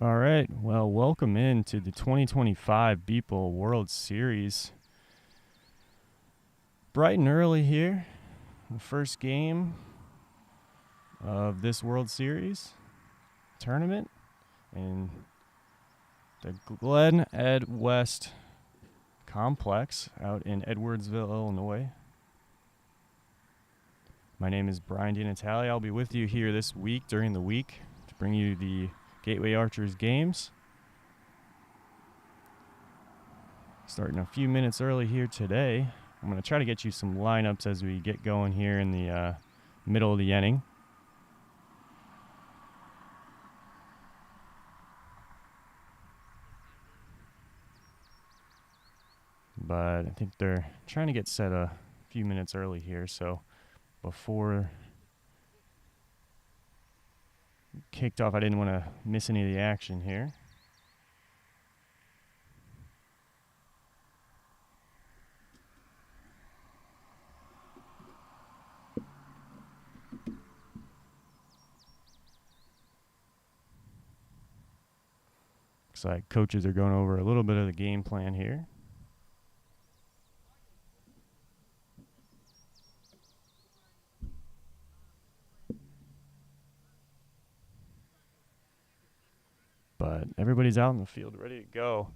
All right. Well, welcome into the 2025 Beeple World Series. Bright and early here. The first game of this World Series tournament in the Glen Ed West complex out in Edwardsville, Illinois. My name is Brian DiNatale. I'll be with you here this week during the week to bring you the Gateway Archers games. Starting a few minutes early here today. I'm going to try to get you some lineups as we get going here in the middle of the inning. But I think they're trying to get set a few minutes early here, so before kicked off, I didn't want to miss any of the action here. Looks like coaches are going over a little bit of the game plan here. But everybody's out in the field ready to go.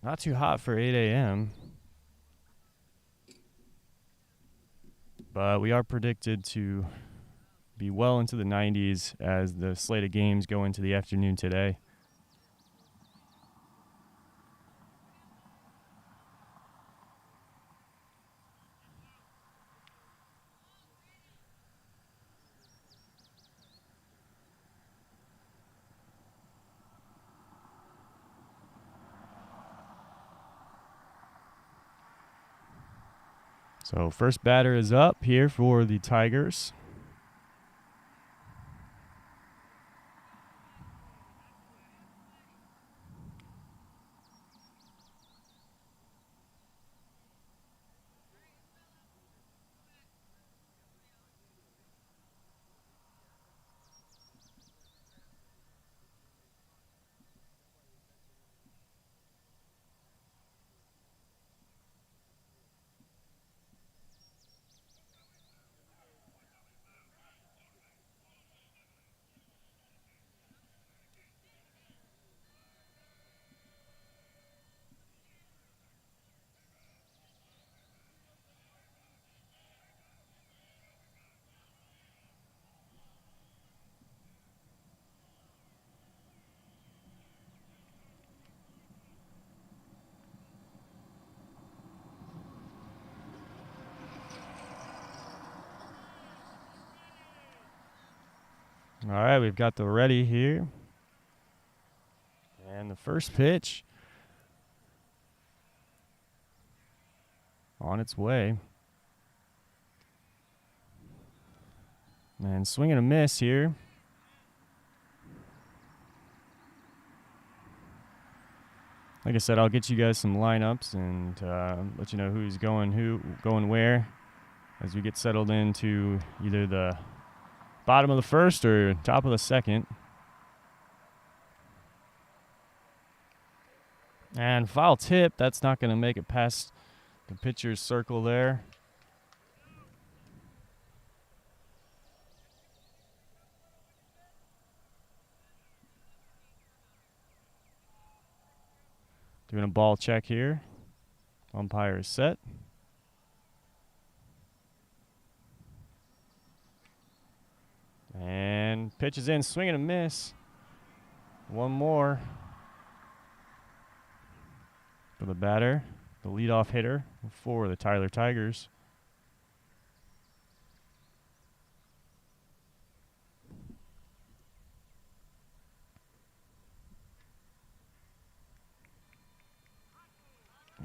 Not too hot for 8 a.m. But we are predicted to be well into the 90s as the slate of games go into the afternoon today. So first batter is up here for the Tigers. All right, we've got the ready here. And the first pitch on its way. And swing and a miss here. Like I said, I'll get you guys some lineups and let you know who's going where as we get settled into either the bottom of the first or top of the second. And foul tip, that's not going to make it past the pitcher's circle there. Doing a ball check here. Umpire is set. And pitch is in, swing and a miss. One more for the batter, the leadoff hitter for the Tyler Tigers.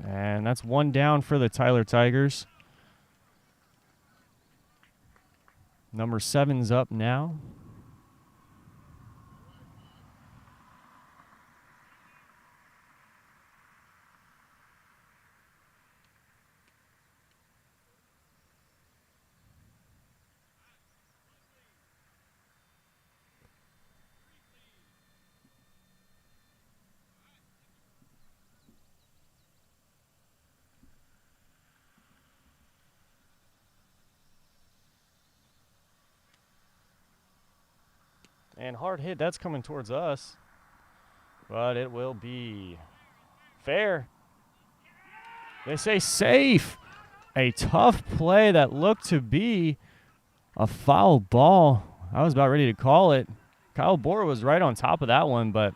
And that's one down for the Tyler Tigers. Number 7's up now. And hard hit, that's coming towards us. But it will be fair. They say safe. A tough play that looked to be a foul ball. I was about ready to call it. Kyle Bohr was right on top of that one, but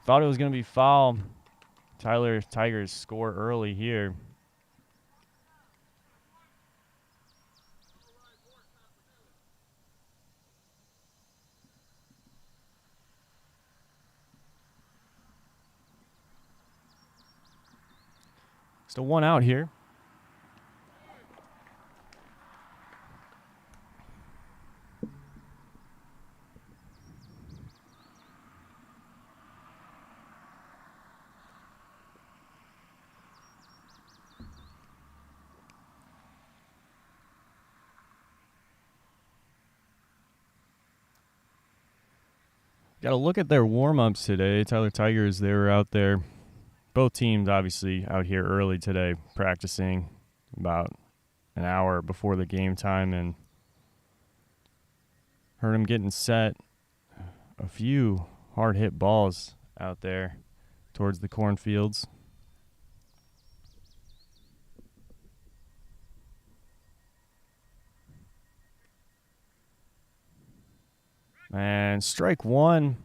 thought it was going to be foul. Tyler Tigers score early here. Still one out here. Got to look at their warm-ups today. Tyler Tigers, they were out there. Both teams obviously out here early today practicing about an hour before the game time, and heard them getting set. A few hard hit balls out there towards the cornfields. And strike one.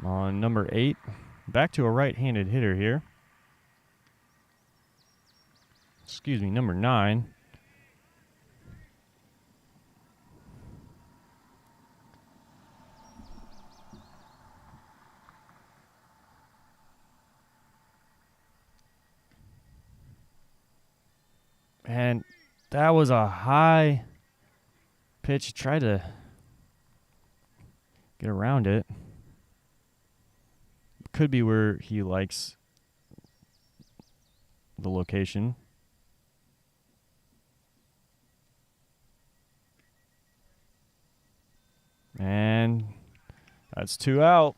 On number 8. Back to a right-handed hitter here. Excuse me, number 9. And that was a high pitch. Tried to get around it. Could be where he likes the location. And that's 2 out.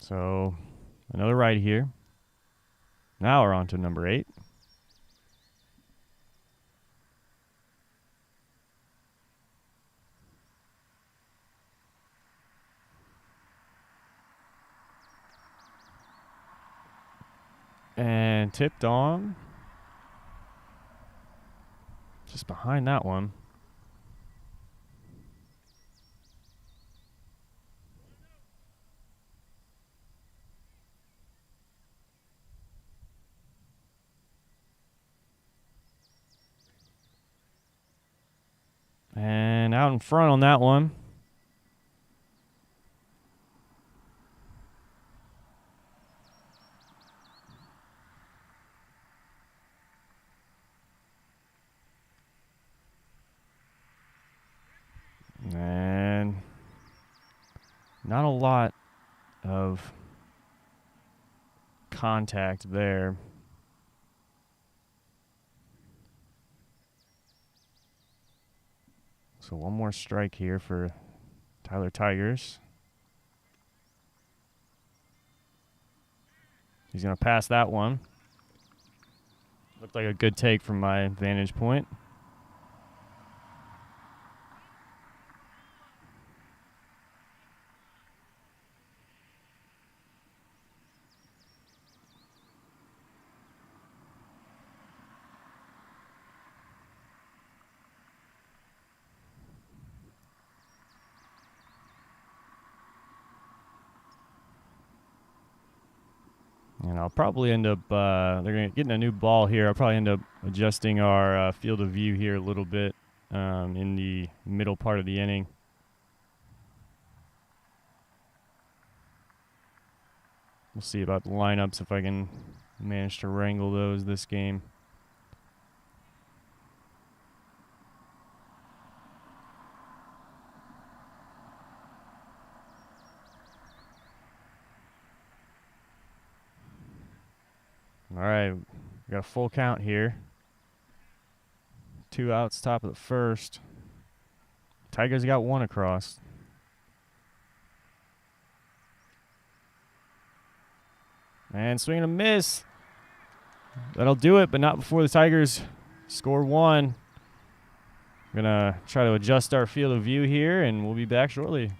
So another right here. Now we're on to number 8. And tipped on. Just behind that one. And out in front on that one. And not a lot of contact there. So one more strike here for Tyler Tigers. He's going to pass that one. Looked like a good take from my vantage point. And I'll probably end up, they're going to get a new ball here. I'll probably end up adjusting our field of view here a little bit in the middle part of the inning. We'll see about the lineups if I can manage to wrangle those this game. right, we got a full count here. 2 outs, top of the first. Tigers got 1 across. And swing and a miss. That'll do it, but not before the Tigers score 1. We're going to try to adjust our field of view here, and we'll be back shortly.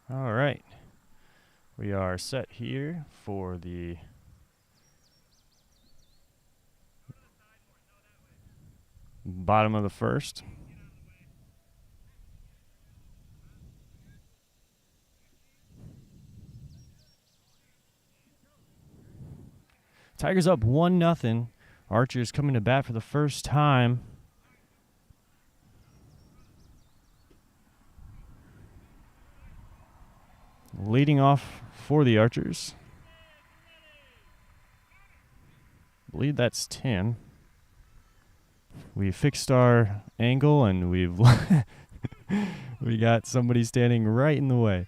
All right. We are set here for the bottom of the first. Tigers up 1-0. Archer's coming to bat for the first time. Leading off for the Archers. I believe that's Tim. We fixed our angle and we got somebody standing right in the way.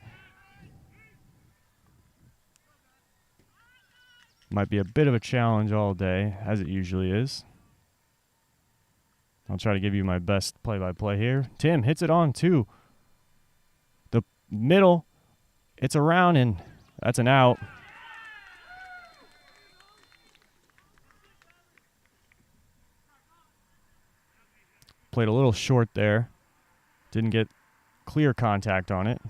Might be a bit of a challenge all day, as it usually is. I'll try to give you my best play-by-play here. Tim hits it on to the middle. It's around, and that's an out. Played a little short there. Didn't get clear contact on it.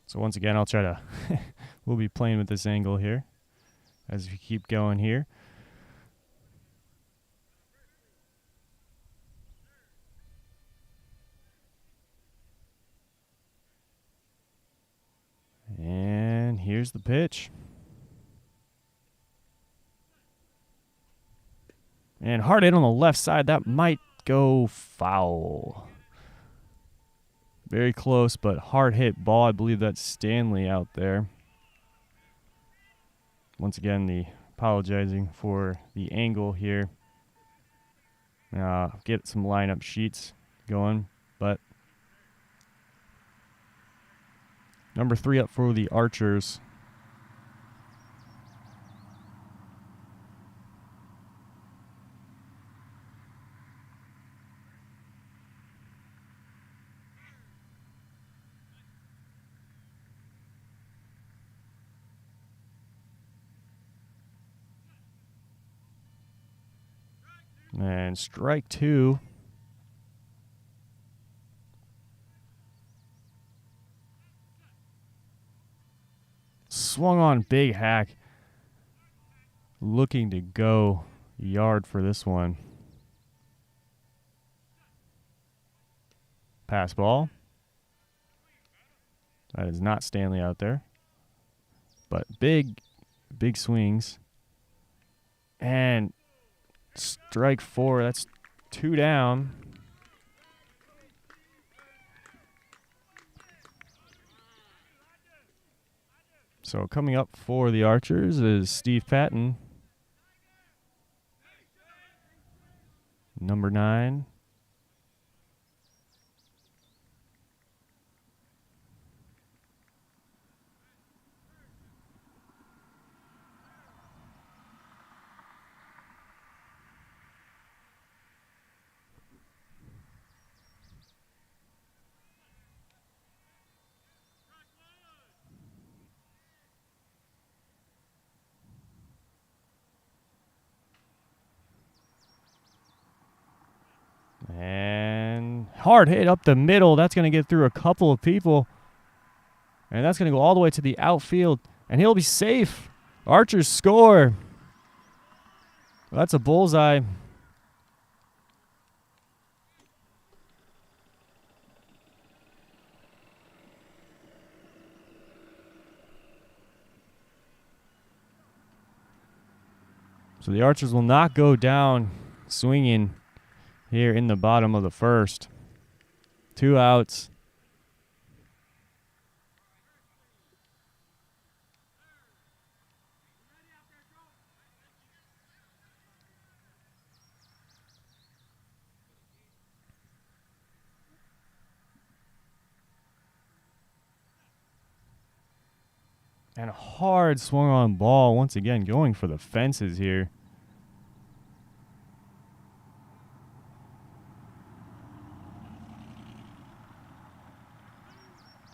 So once again, I'll try to, we'll be playing with this angle here. as we keep going here. And here's the pitch. And hard hit on the left side. That might go foul. Very close, but hard hit ball. I believe that's Stanley out there. Once again, apologizing for the angle here. Get some lineup sheets going, but number 3 up for the Archers. And strike 2. Swung on, big hack. Looking to go yard for this one. Pass ball. That is not Stanley out there. But big swings. And strike 4. That's 2 down. So coming up for the Archers is Steve Patton, number 9. And hard hit up the middle. That's going to get through a couple of people. And that's going to go all the way to the outfield. And he'll be safe. Archers score. Well, that's a bullseye. So the Archers will not go down swinging here in the bottom of the first. 2 outs. And a hard swung on ball once again, going for the fences here.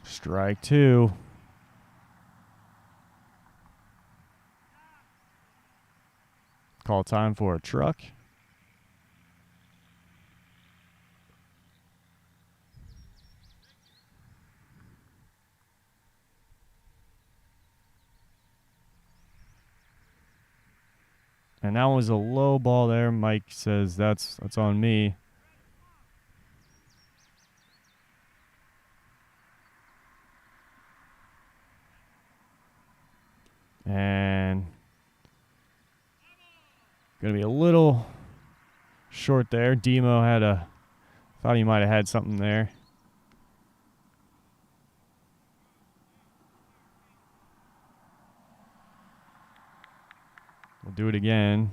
Strike 2. Call time for a truck. And that was a low ball there. Mike says that's on me. And going to be a little short there. Demo thought he might have had something there. We'll do it again.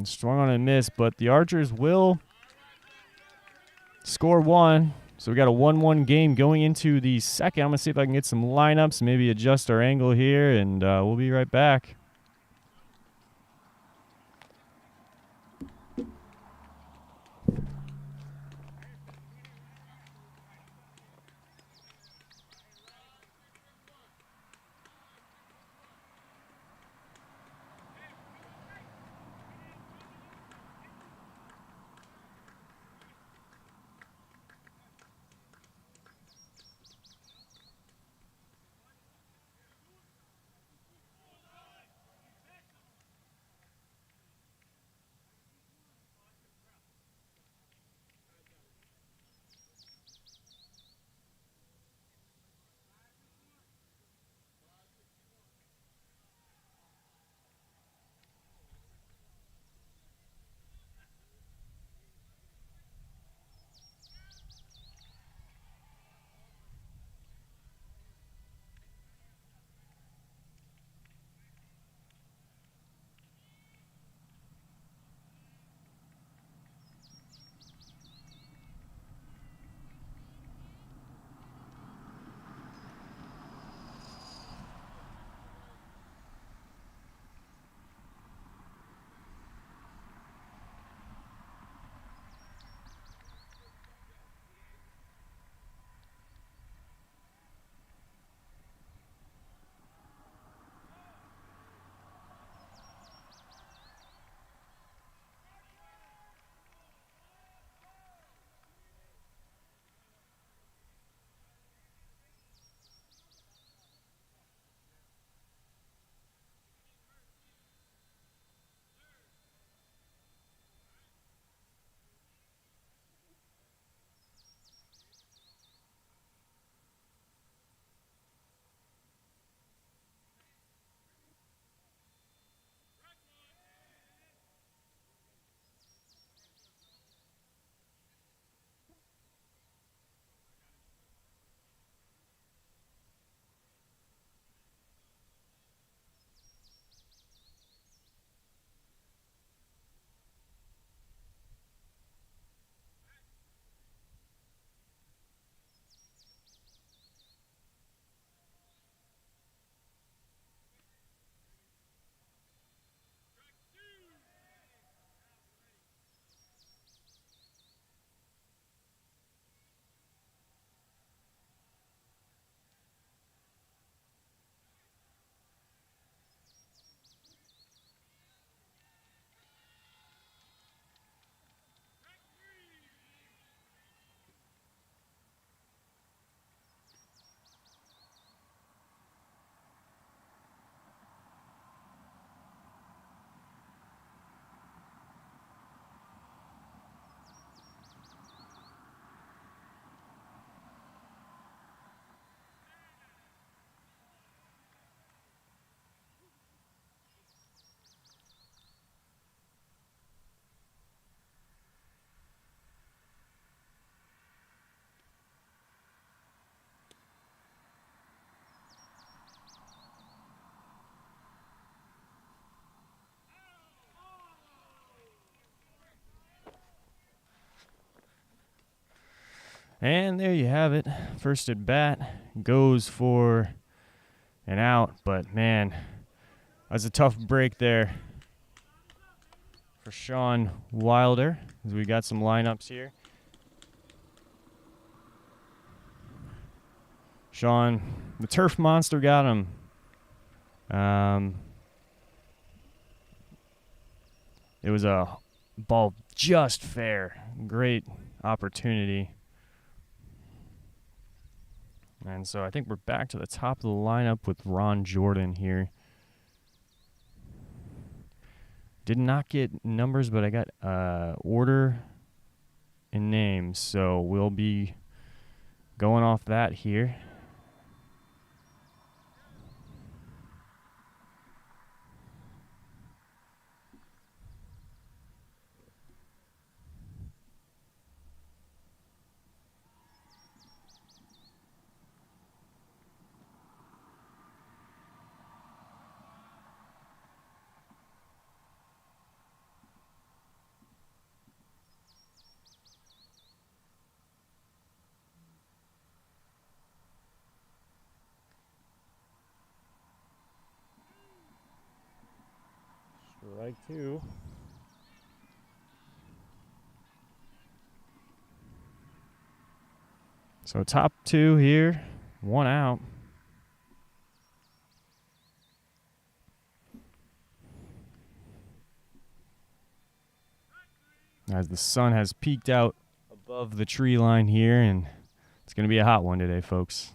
Strong on a miss, but the Archers will score 1. So we got a 1-1 game going into the second. I'm going to see if I can get some lineups, maybe adjust our angle here, and we'll be right back. And there you have it. First at bat goes for an out, but man, that's a tough break there for Sean Wilder, as we got some lineups here. Sean, the turf monster, got him. It was a ball just fair. Great opportunity. And so I think we're back to the top of the lineup with Ron Jordan here. Did not get numbers, but I got order and names. So we'll be going off that here. Strike two. So top two here, one out. As the sun has peeked out above the tree line here, and it's going to be a hot one today, folks.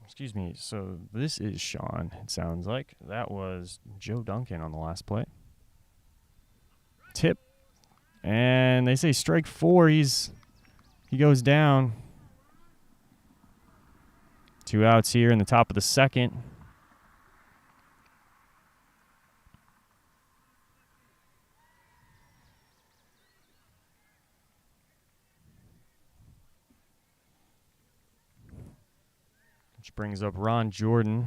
Excuse me, so this is Sean, it sounds like. That was Joe Duncan on the last play. Tip. And they say strike four, he goes down. 2 outs here in the top of the second. Which brings up Ron Jordan,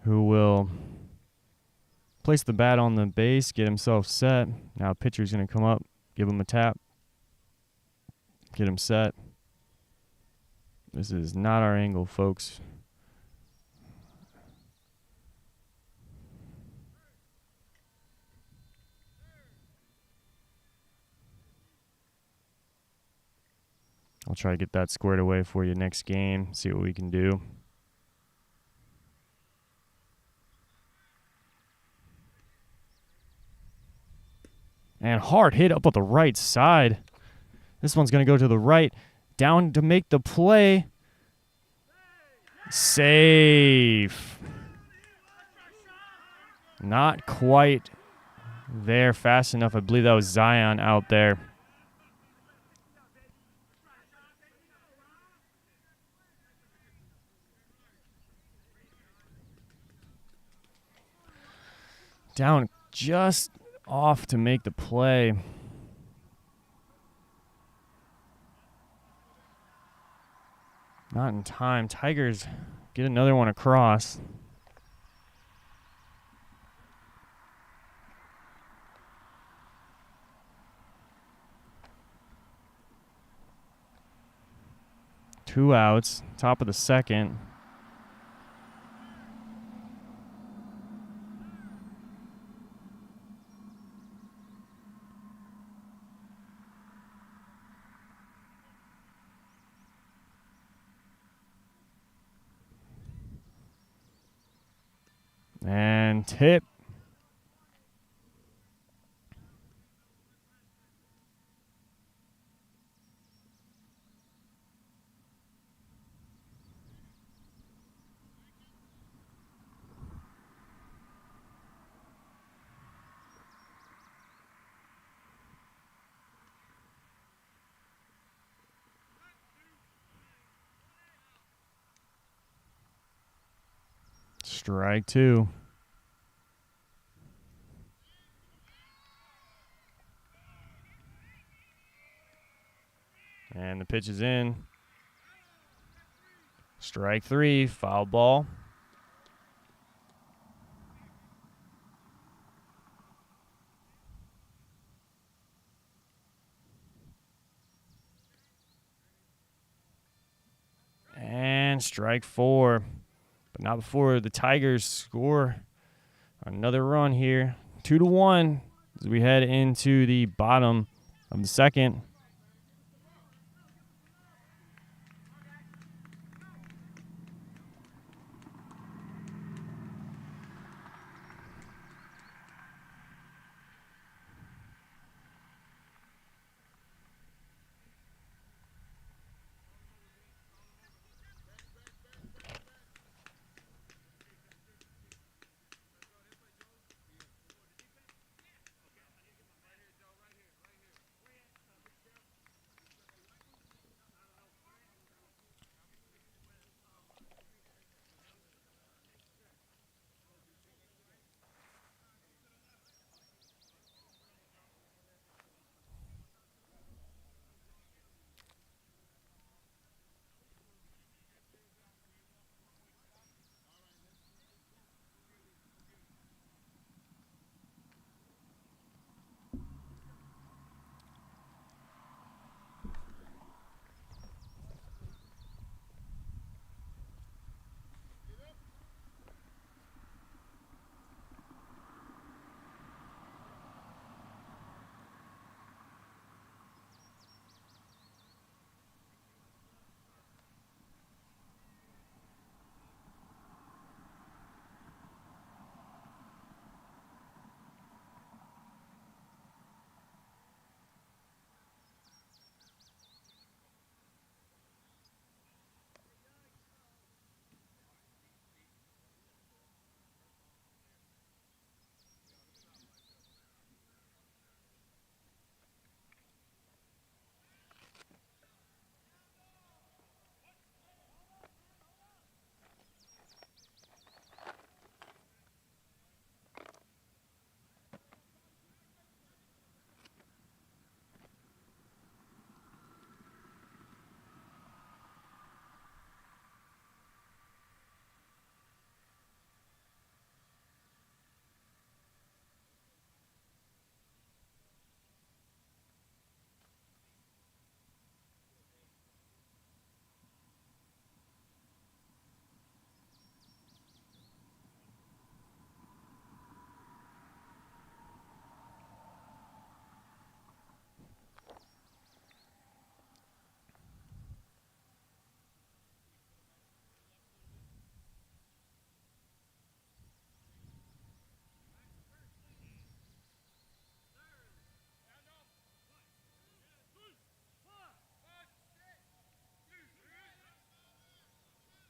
who will place the bat on the base, get himself set. Now pitcher's going to come up, give him a tap, get him set. This is not our angle, folks. I'll try to get that squared away for you next game, see what we can do. And hard hit up on the right side. This one's going to go to the right. Down to make the play. Safe. Not quite there fast enough. I believe that was Zion out there. Down just off to make the play. Not in time. Tigers get another one across. Two outs, top of the second. And tip. Strike two. And the pitch is in. Strike 3, foul ball. And strike 4. But not before the Tigers score another run here. 2-1 as we head into the bottom of the second.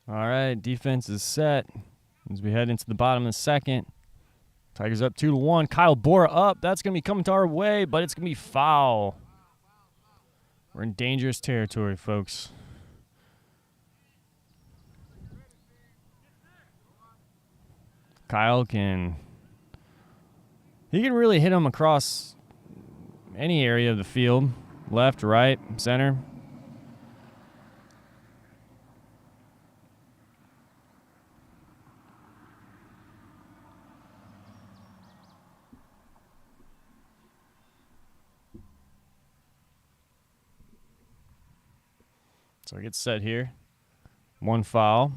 All right, defense is set as we head into the bottom of the second. Tigers up 2-1. Kyle Bora up. That's going to be coming to our way, but it's going to be foul. We're in dangerous territory, folks. Kyle can really hit him across any area of the field. Left, right, center. So it gets set here. One foul.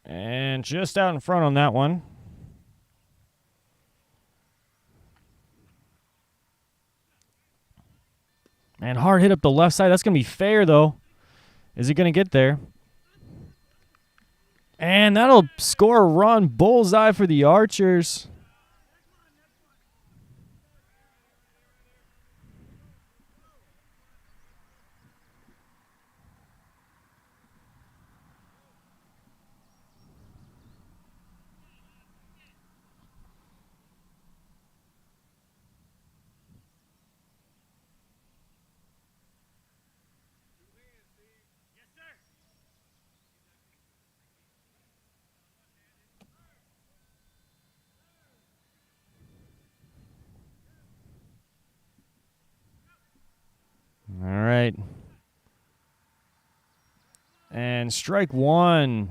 And just out in front on that one. And hard hit up the left side. That's going to be fair, though. Is it going to get there? And that'll score a run. Bullseye for the Archers. And strike one.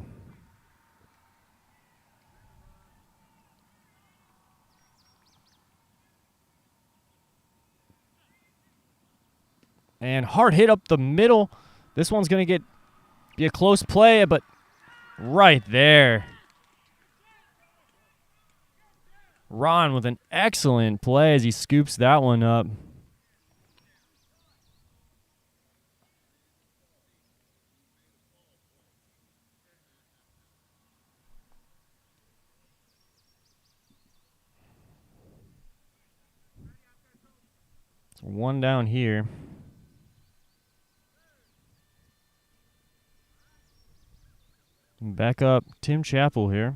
And hard hit up the middle. This one's going to be a close play, but right there. Ron with an excellent play as he scoops that one up. It's one down here. Back up Tim Chappell here.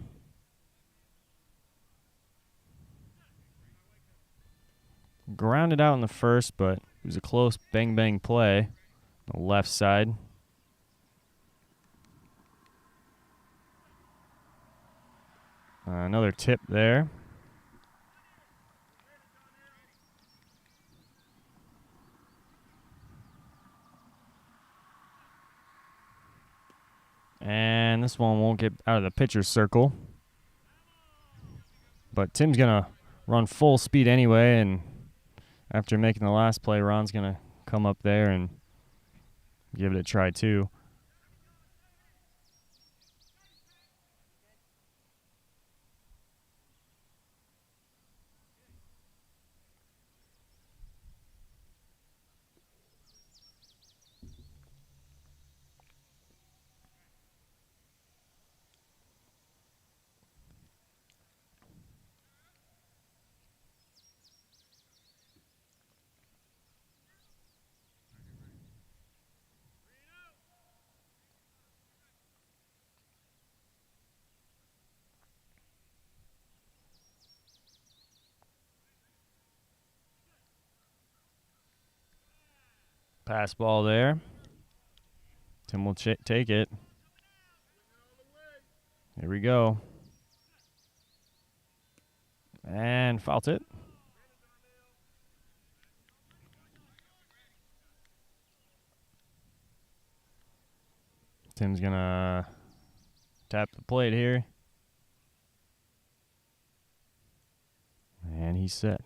Grounded out in the first, but it was a close bang-bang play on the left side. Another tip there. And this one won't get out of the pitcher's circle. But Tim's going to run full speed anyway, and after making the last play, Ron's going to come up there and give it a try too. Pass ball there. Tim will take it. Here we go. And fouled it. Tim's going to tap the plate here. And he's set.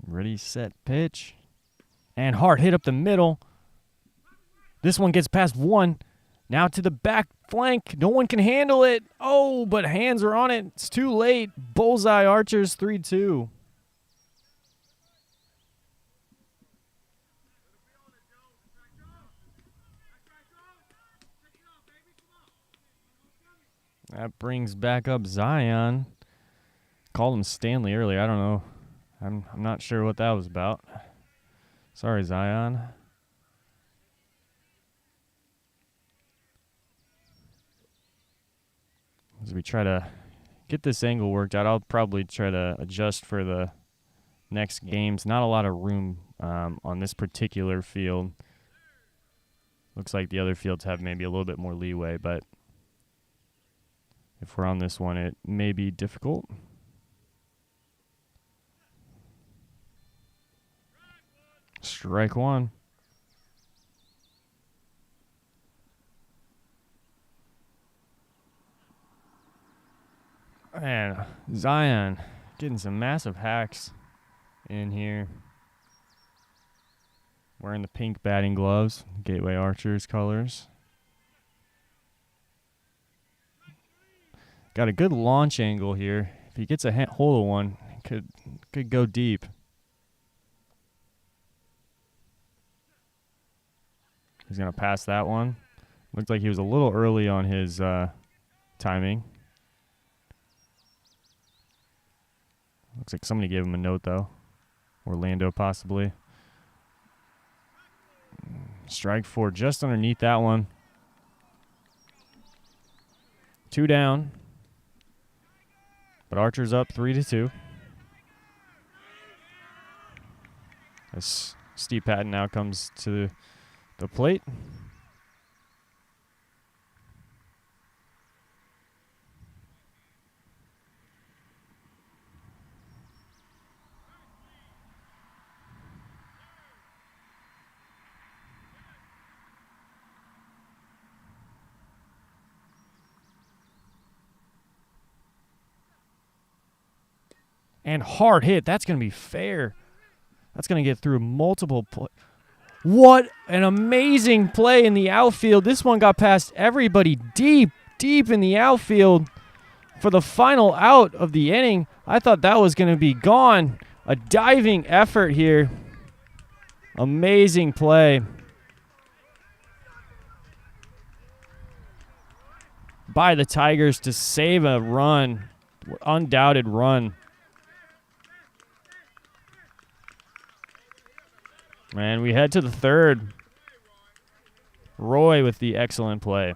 Ready, set, pitch. And hard hit up the middle. This one gets past one. Now to the back flank. No one can handle it. Oh, but hands are on it. It's too late. Bullseye Archers 3-2. That brings back up Zion. Called him Stanley earlier. I don't know. I'm not sure what that was about. Sorry, Zion. As we try to get this angle worked out, I'll probably try to adjust for the next games. Not a lot of room on this particular field. Looks like the other fields have maybe a little bit more leeway, but if we're on this one, it may be difficult. Strike one. Man, Zion getting some massive hacks in here. Wearing the pink batting gloves, Gateway Archers colors. Got a good launch angle here. If he gets a hold of one, could go deep. He's going to pass that one. Looked like he was a little early on his timing. Looks like somebody gave him a note, though. Orlando, possibly. Strike four just underneath that one. 2 down. But Archer's up 3-2. As Steve Patton now comes to the plate. And hard hit. That's going to be fair. That's going to get through multiple What an amazing play in the outfield. This one got past everybody deep in the outfield for the final out of the inning. I thought that was going to be gone. A diving effort here. Amazing play by the Tigers to save a run. Undoubted run. And we head to the third. Roy with the excellent play.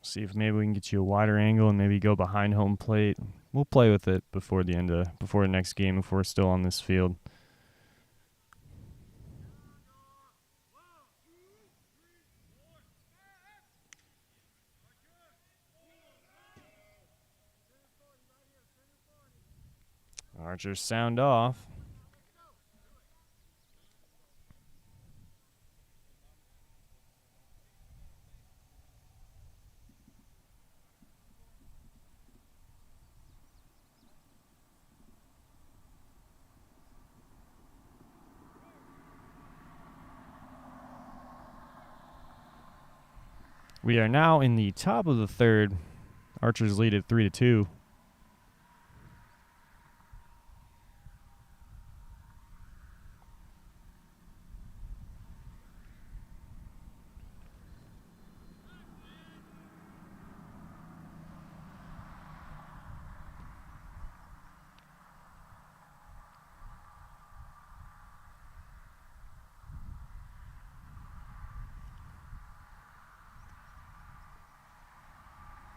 See if maybe we can get you a wider angle and maybe go behind home plate. We'll play with it before the next game if we're still on this field. Archers sound off. We are now in the top of the third. Archers lead at 3-2.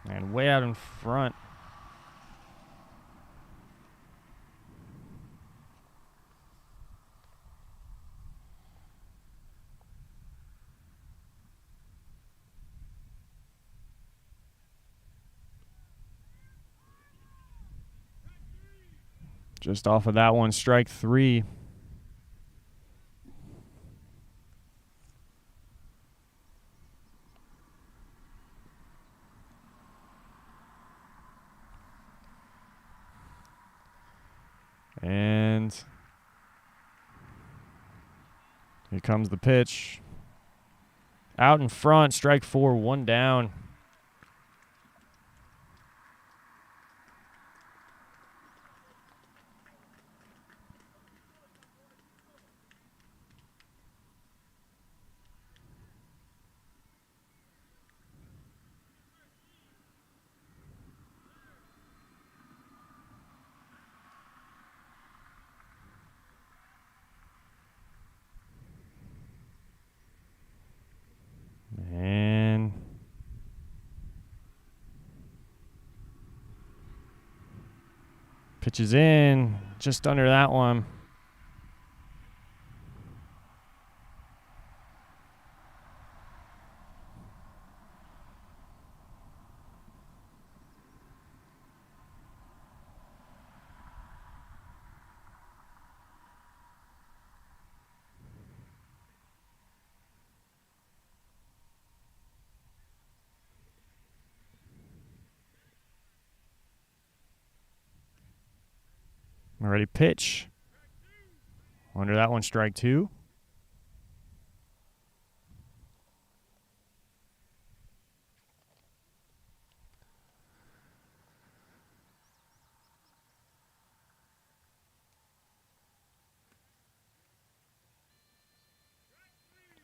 And way out in front. Just off of that one, strike three. And here comes the pitch. Out in front, strike four, one down. And pitches in, just under that one. Ready, pitch. Under that one, strike 2.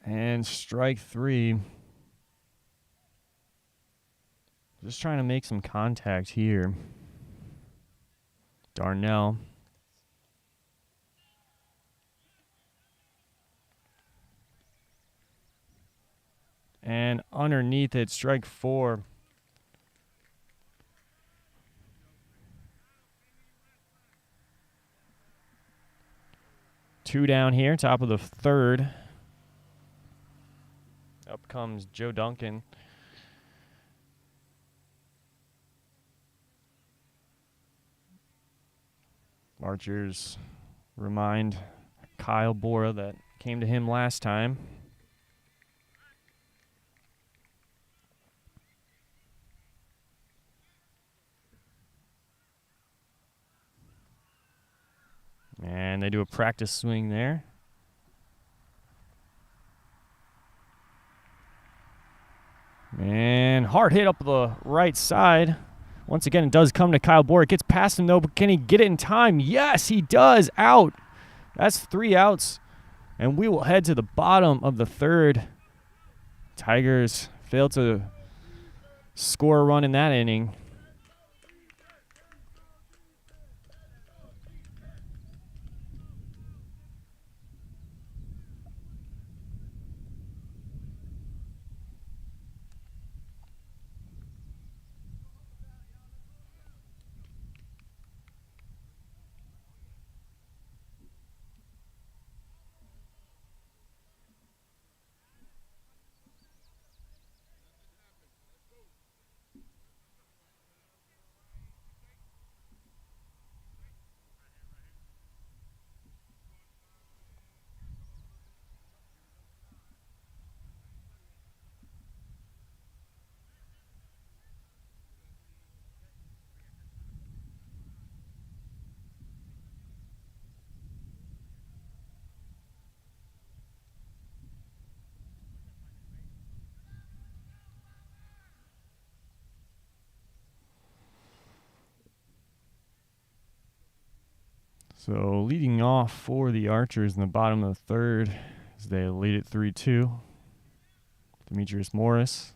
And strike 3. Just trying to make some contact here. Darnell. And underneath it, strike 4. Two down here, top of the 3rd. Up comes Joe Duncan. Archers remind Kyle Bora that came to him last time. And they do a practice swing there. And hard hit up the right side. Once again, it does come to Kyle Bora. It gets past him, though, but can he get it in time? Yes, he does. Out. That's 3 outs. And we will head to the bottom of the 3rd. Tigers failed to score a run in that inning. So leading off for the Archers in the bottom of the 3rd as they lead it 3-2. Demetrius Morris.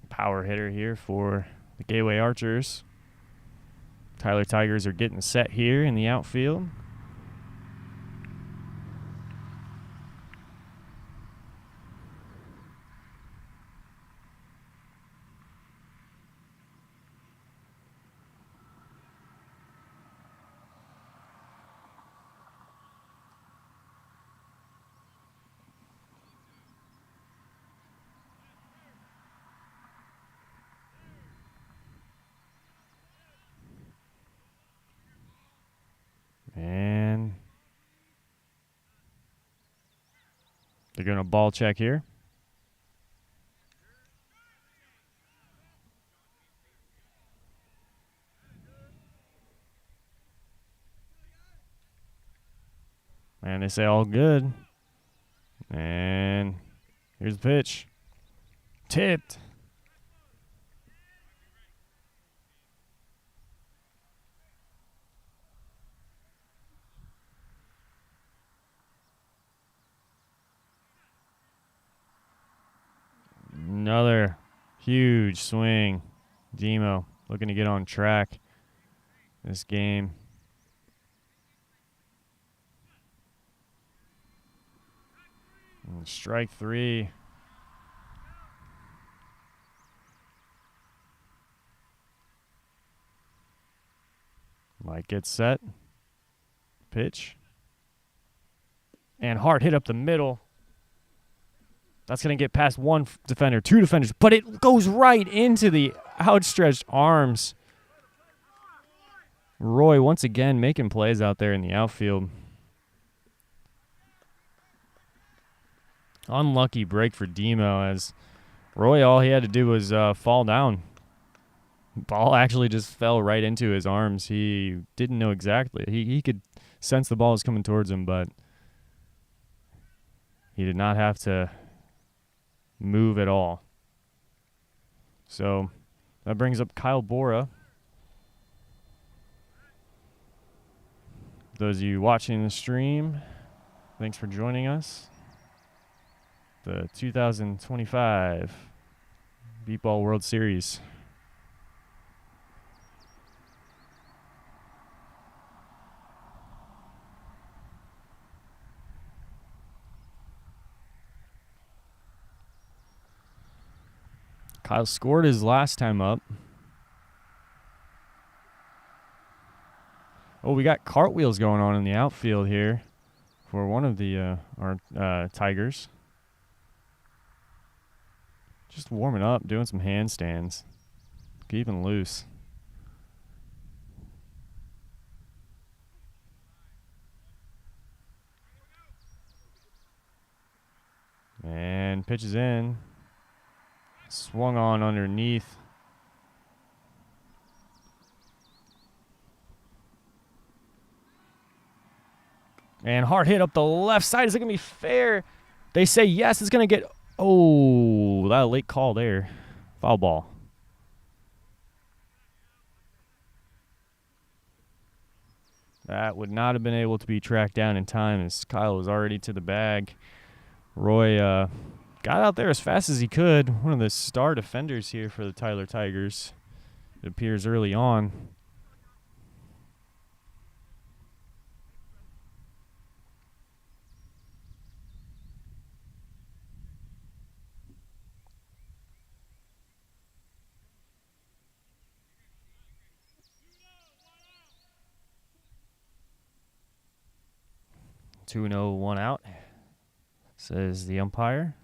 Power hitter here for the Gateway Archers. Tyler Tigers are getting set here in the outfield. And they're going to ball check here. And they say all good. And here's the pitch. Tipped. Another huge swing. Demo looking to get on track this game. And strike 3. Mike gets set. Pitch. And hard hit up the middle. That's going to get past one defender, 2 defenders, but it goes right into the outstretched arms. Roy once again making plays out there in the outfield. Unlucky break for Demo as Roy, all he had to do was fall down. Ball actually just fell right into his arms. He didn't know exactly. He could sense the ball was coming towards him, but he did not have to move at all. So that brings up Kyle Bora. Those of you watching the stream, thanks for joining us. The 2025 Beep Ball World Series. Kyle scored his last time up. Oh, we got cartwheels going on in the outfield here for one of the our Tigers. Just warming up, doing some handstands, keeping loose. And pitches in. Swung on underneath. And hard hit up the left side. Is it going to be fair? They say yes. It's going to get... Oh, that late call there. Foul ball. That would not have been able to be tracked down in time as Kyle was already to the bag. Roy got out there as fast as he could. One of the star defenders here for the Tyler Tigers. It appears early on. Two and 0, 1 out, says the umpire.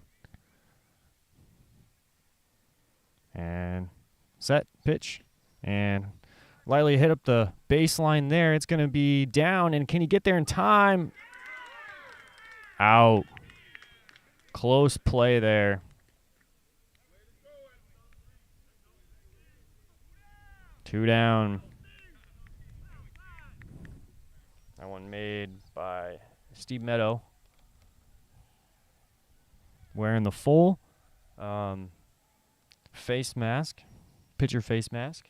And set, pitch, and lightly hit up the baseline there. It's going to be down, and can he get there in time? Out. Close play there. Two down. That one made by Steve Meadow. Wearing the full face mask, pitcher face mask.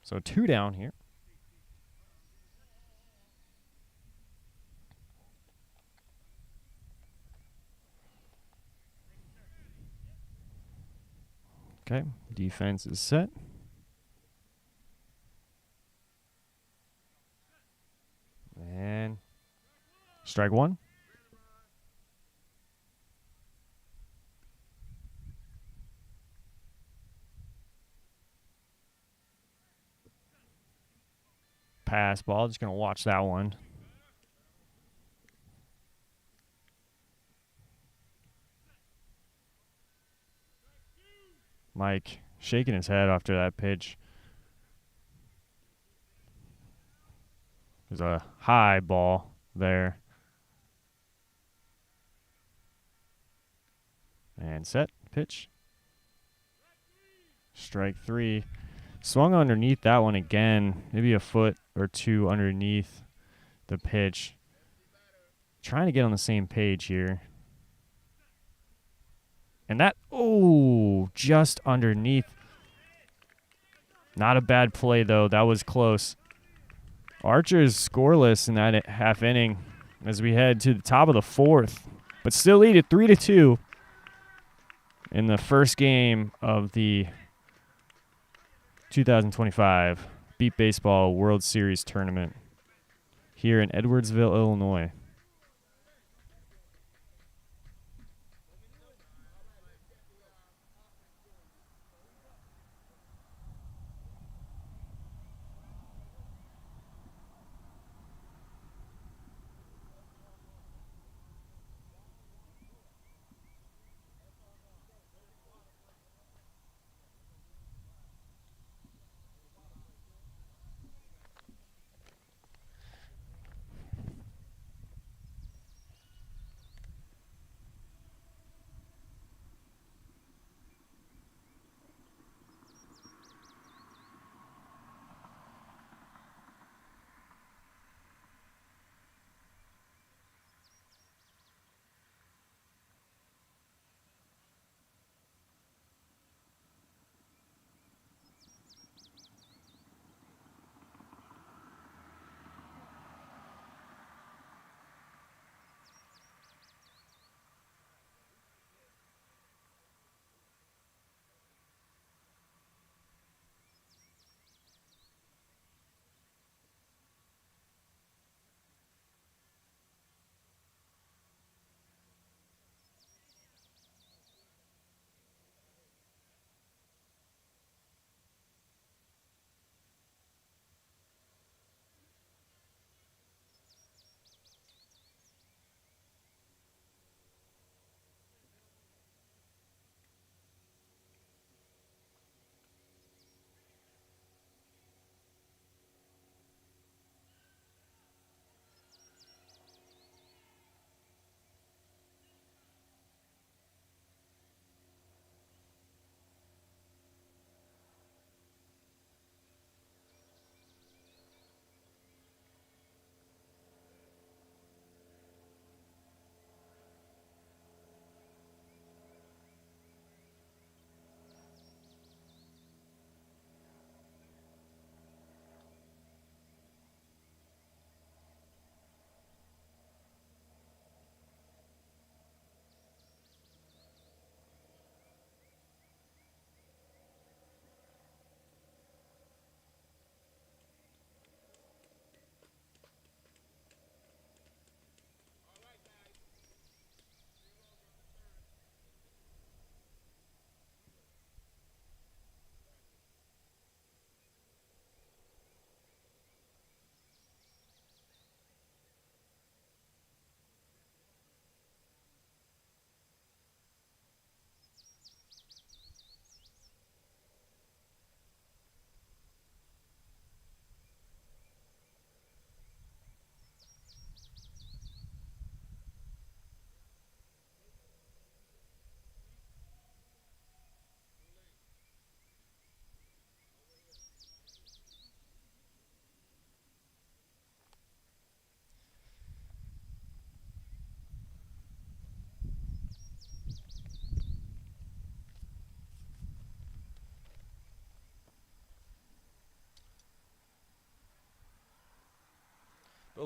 So two down here. Okay, defense is set. And strike one. Pass ball, just going to watch that one. Mike shaking his head after that pitch. There's a high ball there. And set, pitch. Strike three. Swung underneath that one again. Maybe a foot or two underneath the pitch. Trying to get on the same page here. And that, oh, just underneath. Not a bad play, though. That was close. Archer's scoreless in that half inning as we head to the top of the fourth. But still lead at 3-2 in the first game of the 2025 Beep Baseball World Series Tournament here in Edwardsville, Illinois.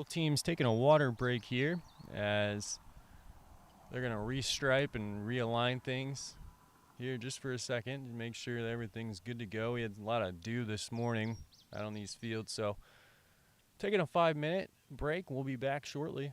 Both teams taking a water break here as they're going to restripe and realign things here just for a second to make sure that everything's good to go. We had a lot of dew this morning out on these fields, so taking a 5-minute break. We'll be back shortly.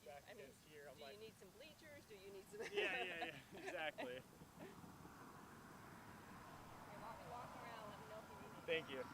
Do you need some bleachers? Do you need some... Yeah, exactly. Okay, while we walk around, let me know if you need Thank you.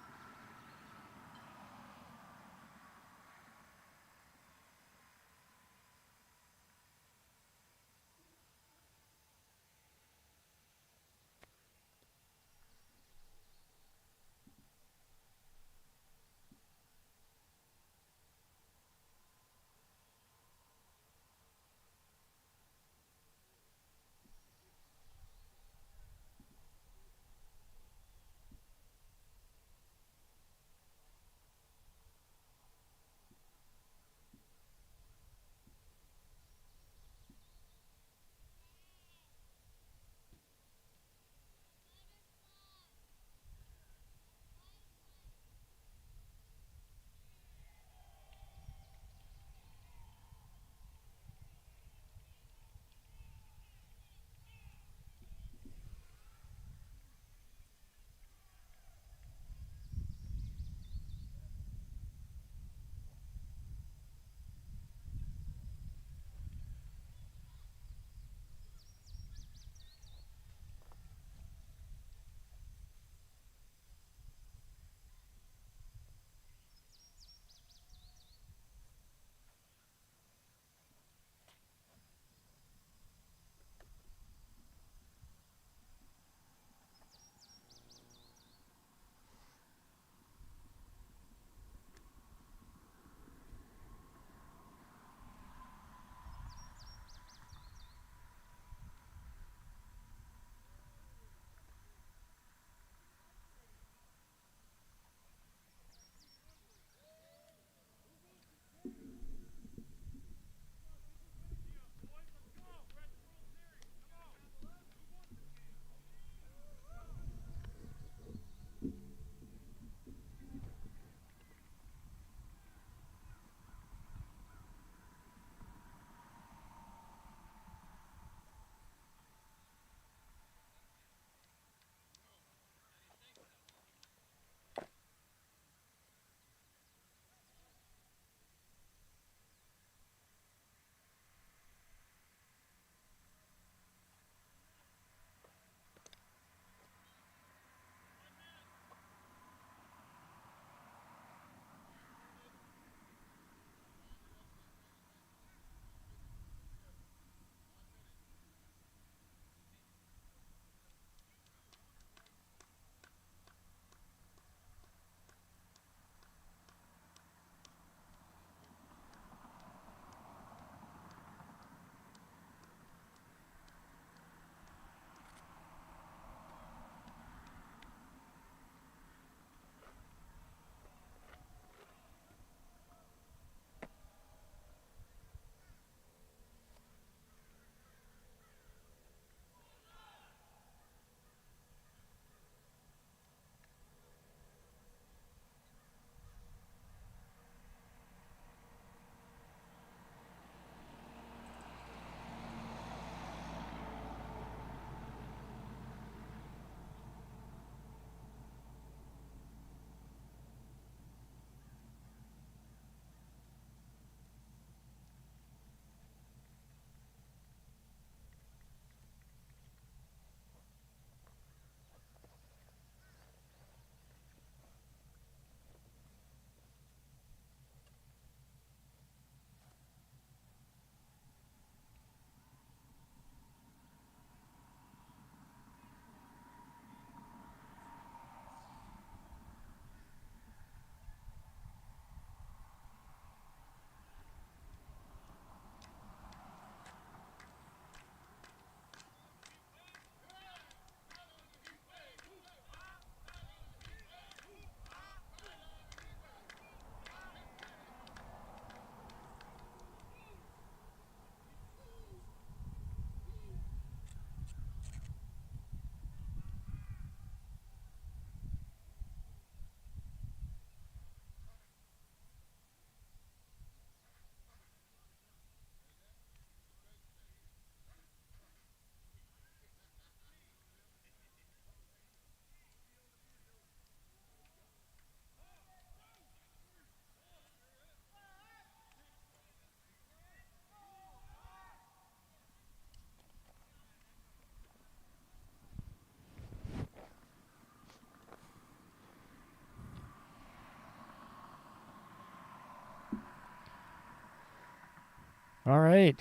All right.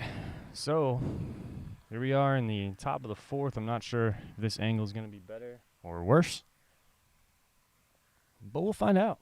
So here we are in the top of the fourth. I'm not sure if this angle is going to be better or worse, but we'll find out.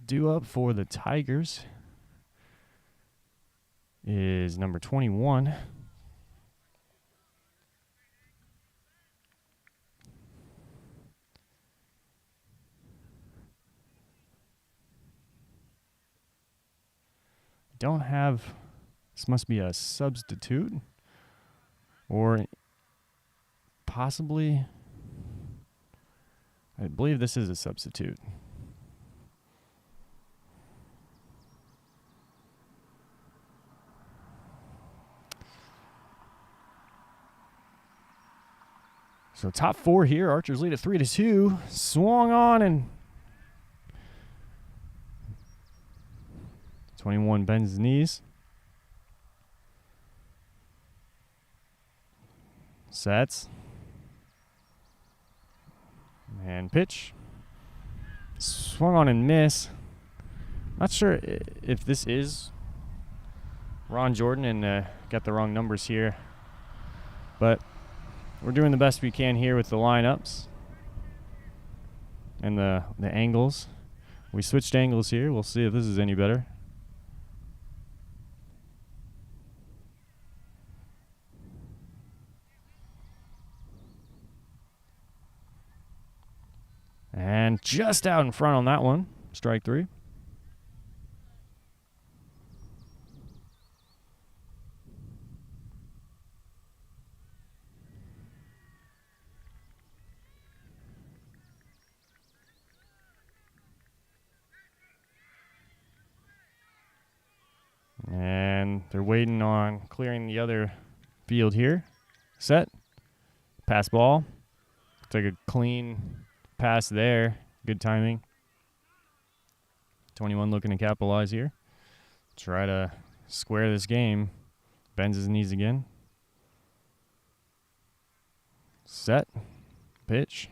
Due up for the Tigers is number 21. Don't have, this must be a substitute or possibly, I believe this is a substitute. So top four here, Archers lead at 3-2. Swung on and 21 bends his knees. Sets. And pitch. Swung on and miss. Not sure if this is Ron Jordan and got the wrong numbers here. But we're doing the best we can here with the lineups and the angles. We switched angles here. We'll see if this is any better. And just out in front on that one. Strike three. And they're waiting on clearing the other field here. Set. Pass ball. Take a clean pass there. Good timing. 21 looking to capitalize here. Try to square this game. Bends his knees again. Set. Pitch.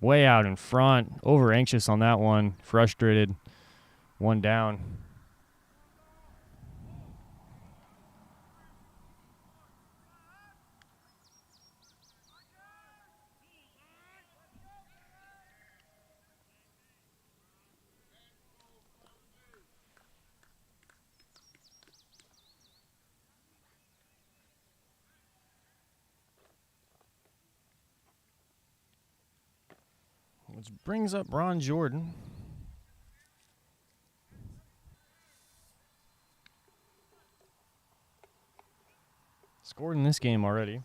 Way out in front. Over anxious on that one. Frustrated. One down. Which brings up Ron Jordan. Scored in this game already.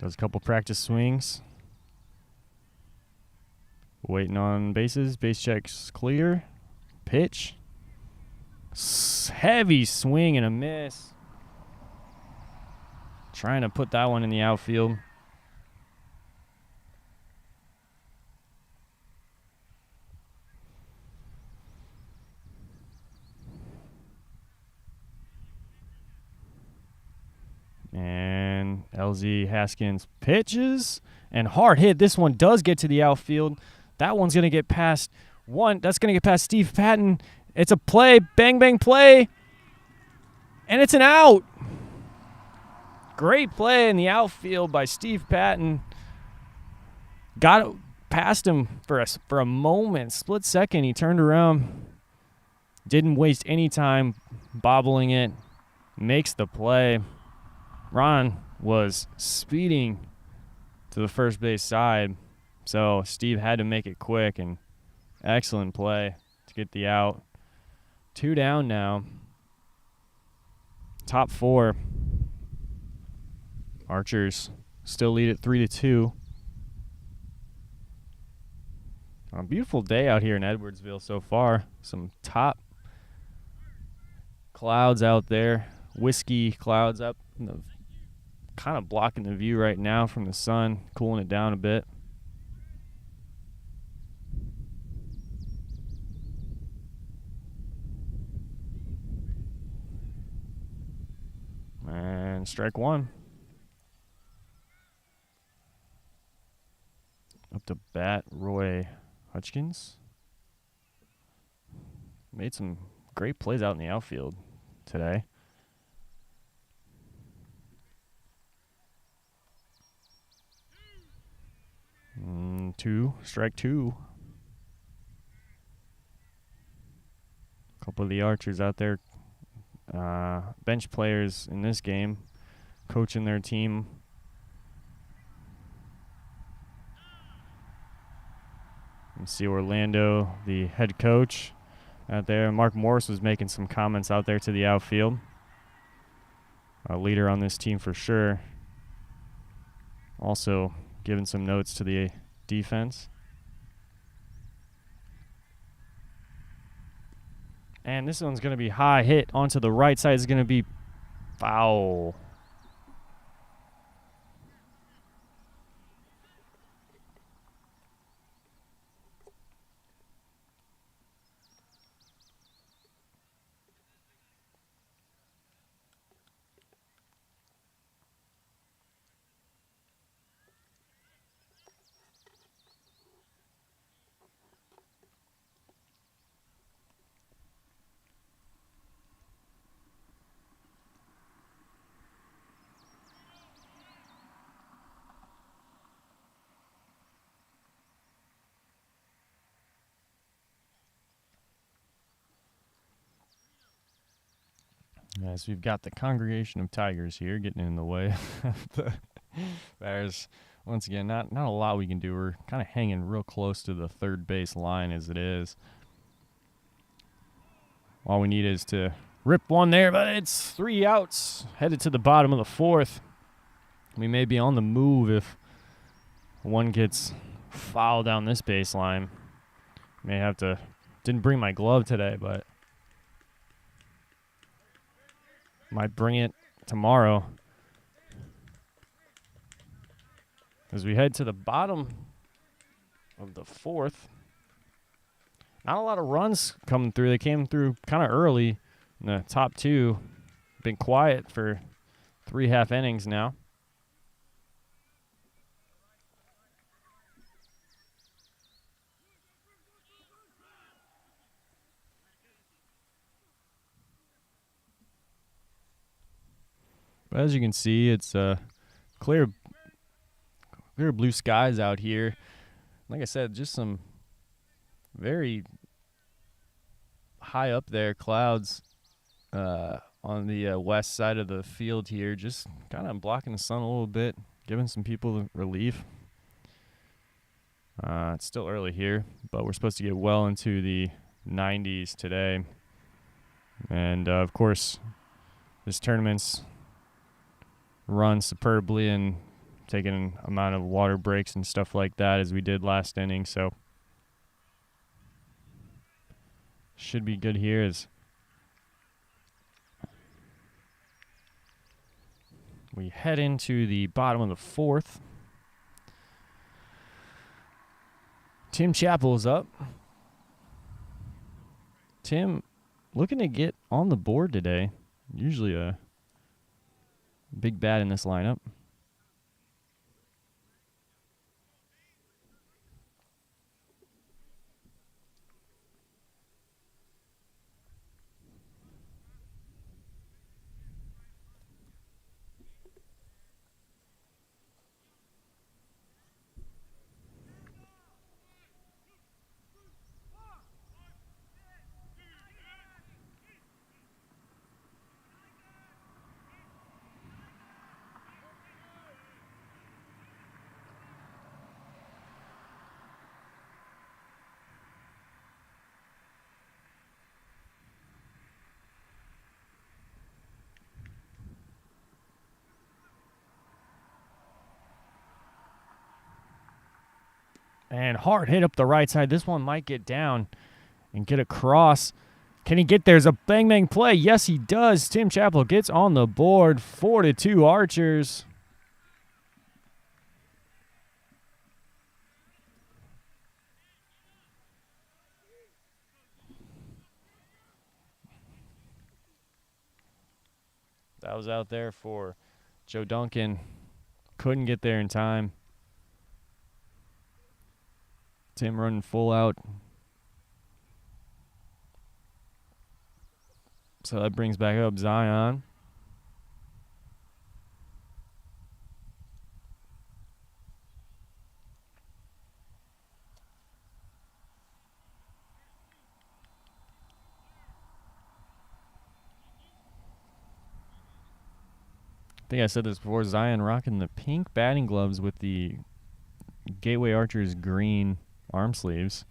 Does a couple practice swings. Waiting on bases. Base checks clear. Pitch. Heavy swing and a miss. Trying to put that one in the outfield. And LZ Haskins pitches and hard hit. This one does get to the outfield. That one's going to get past one. That's going to get past Steve Patton. It's a play, bang, bang play, and it's an out. Great play in the outfield by Steve Patton. Got it past him for a moment, split second. He turned around, didn't waste any time bobbling it, makes the play. Ron was speeding to the first base side, so Steve had to make it quick, and excellent play to get the out. 2 down now. Top four. Archers still lead at 3-2. A beautiful day out here in Edwardsville so far. Some top clouds out there, whiskey clouds up, kind of blocking the view right now from the sun, cooling it down a bit. And strike one. Up to bat, Roy Hutchins. Made some great plays out in the outfield today. Strike two. A couple of the Archers out there, bench players in this game, coaching their team. You see Orlando, the head coach, out there. Mark Morris was making some comments out there to the outfield. A leader on this team for sure. Also giving some notes to the defense. And this one's going to be high hit onto the right side. It's going to be foul. Yes, we've got the congregation of Tigers here getting in the way. There's, once again, not a lot we can do. We're kind of hanging real close to the third base line as it is. All we need is to rip one there, but it's 3 outs, headed to the bottom of the fourth. We may be on the move if one gets fouled down this baseline. May have to, didn't bring my glove today, but might bring it tomorrow as we head to the bottom of the fourth. Not a lot of runs coming through. They came through kind of early in the top two. Been quiet for 3 half innings now. But as you can see, it's clear blue skies out here. Like I said, just some very high up there clouds on the west side of the field here, just kind of blocking the sun a little bit, giving some people relief. It's still early here, but we're supposed to get well into the 90s today. And, of course, this tournament's run superbly and taking an amount of water breaks and stuff like that as we did last inning, so should be good here as we head into the bottom of the fourth. Tim Chappell is up. Tim looking to get on the board today. Usually a big bat in this lineup. And hard hit up the right side. This one might get down and get across. Can he get there's a bang bang play? Yes, he does. Tim Chappell gets on the board. 4-2 Archers. That was out there for Joe Duncan. Couldn't get there in time. Tim running full out. So that brings back up Zion. I think I said this before. Zion rocking the pink batting gloves with the Gateway Archers green arm sleeves.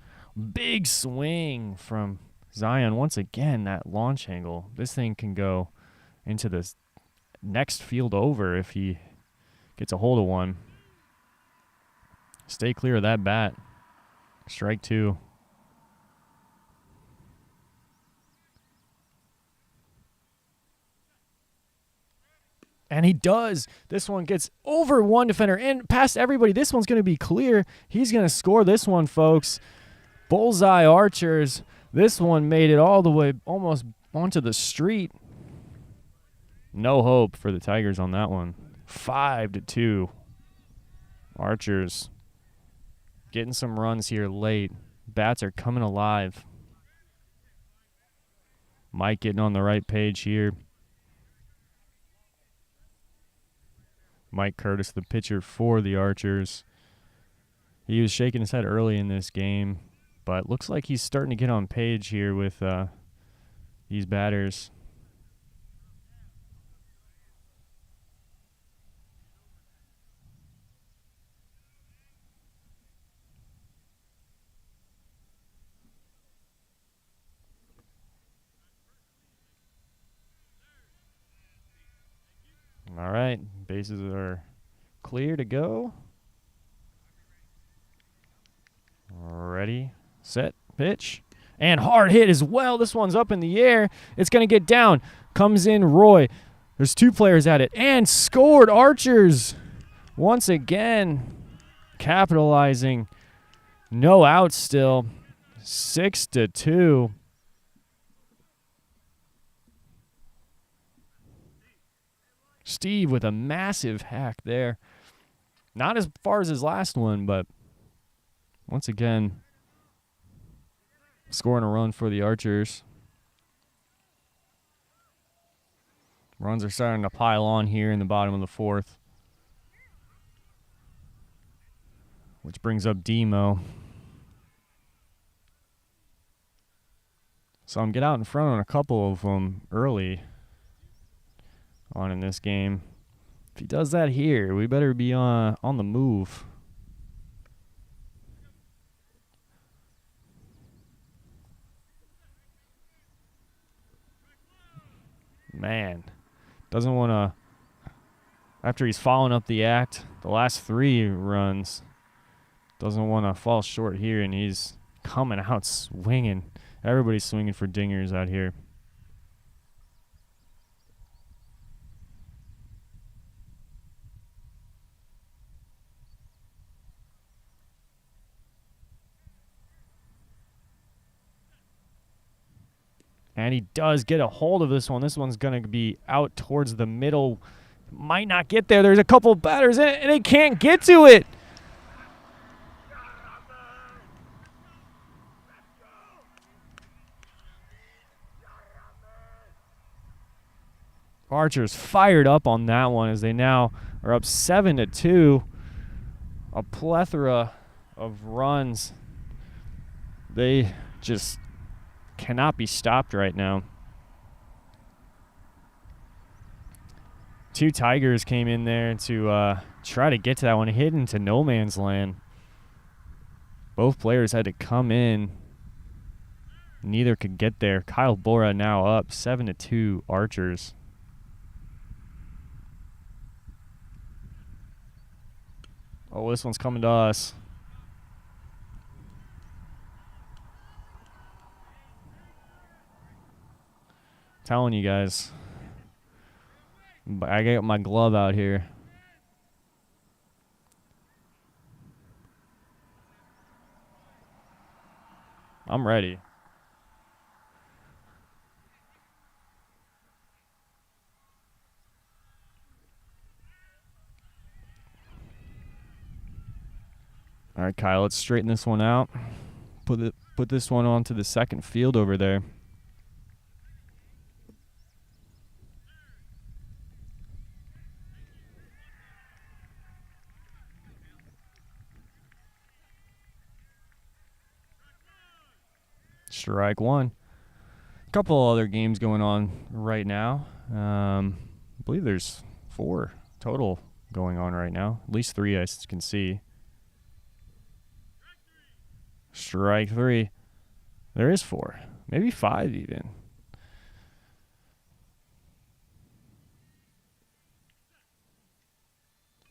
Big swing from Zion. Once again, that launch angle. This thing can go into the next field over if he gets a hold of one. Stay clear of that bat. Strike 2. And he does. This one gets over one defender and past everybody. This one's going to be clear. He's going to score this one, folks. Bullseye Archers. This one made it all the way almost onto the street. No hope for the Tigers on that one. 5-2. Archers getting some runs here late. Bats are coming alive. Mike getting on the right page here. Mike Curtis, the pitcher for the Archers. He was shaking his head early in this game, but looks like he's starting to get on page here with these batters. All right, bases are clear to go. Ready, set, pitch. And hard hit as well. This one's up in the air. It's going to get down. Comes in Roy. There's 2 players at it. And scored. Archers once again capitalizing. No outs still. 6-2. Steve with a massive hack there. Not as far as his last one, but once again, scoring a run for the Archers. Runs are starting to pile on here in the bottom of the 4th. Which brings up Demo. So I'm get out in front on a couple of them early on in this game. If he does that here, we better be on the move. Man, doesn't want to, after he's following up the act, the last 3 runs, doesn't want to fall short here, and he's coming out swinging. Everybody's swinging for dingers out here. And he does get a hold of this one. This one's going to be out towards the middle. Might not get there. There's a couple batters in it, and he can't get to it. Archers fired up on that one as they now are up 7-2. A plethora of runs. They just cannot be stopped right now. 2 Tigers came in there to try to get to that one, hit into no man's land. Both players had to come in. Neither could get there. Kyle Bora now up 7-2 Archers. Oh, this one's coming to us. Telling you guys. But I got my glove out here. I'm ready. All right, Kyle, let's straighten this one out. Put this one onto the second field over there. Strike one. A couple other games going on right now. I believe there's 4 total going on right now. At least 3 I can see. Strike 3. There is 4. Maybe 5 even.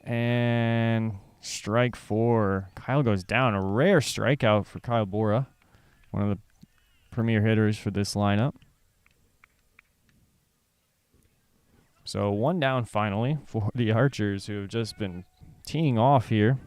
And strike 4. Kyle goes down. A rare strikeout for Kyle Bora. One of the premier hitters for this lineup. So 1 down finally for the Archers, who have just been teeing off here.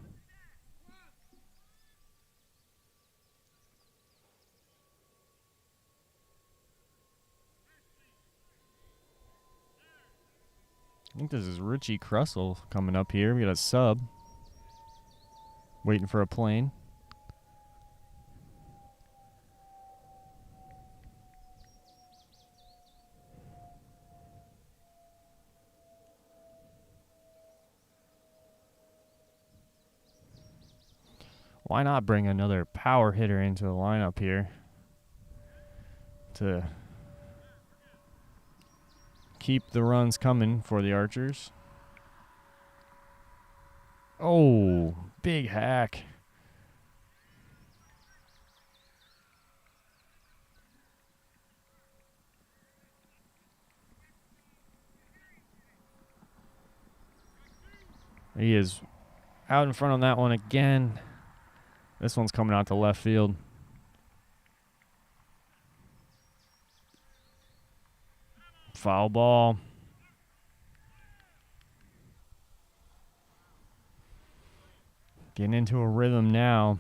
I think this is Richie Crussell coming up here. We got a sub. Waiting for a plane. Why not bring another power hitter into the lineup here to keep the runs coming for the Archers? Oh, big hack. He is out in front on that one again. This one's coming out to left field. Foul ball. Getting into a rhythm now.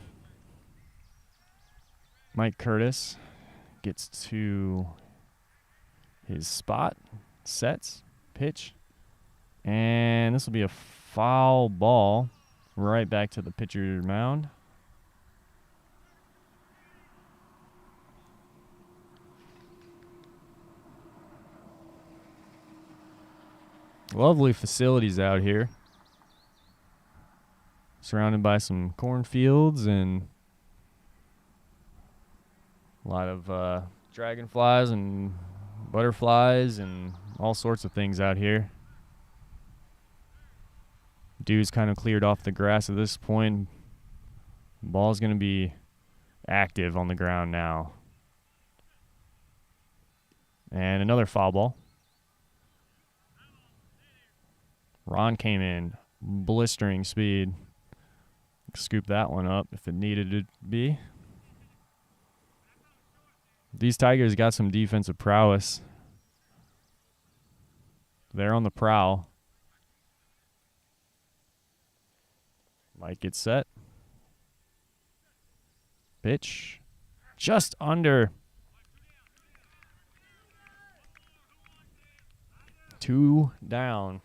Mike Curtis gets to his spot, sets, pitch, and this will be a foul ball right back to the pitcher mound. Lovely facilities out here. Surrounded by some cornfields and a lot of dragonflies and butterflies and all sorts of things out here. Dew's kind of cleared off the grass at this point. Ball's going to be active on the ground now. And another foul ball. Ron came in, blistering speed. Scoop that one up if it needed to be. These Tigers got some defensive prowess. They're on the prowl. Mike gets set. Pitch. Just under. 2 down.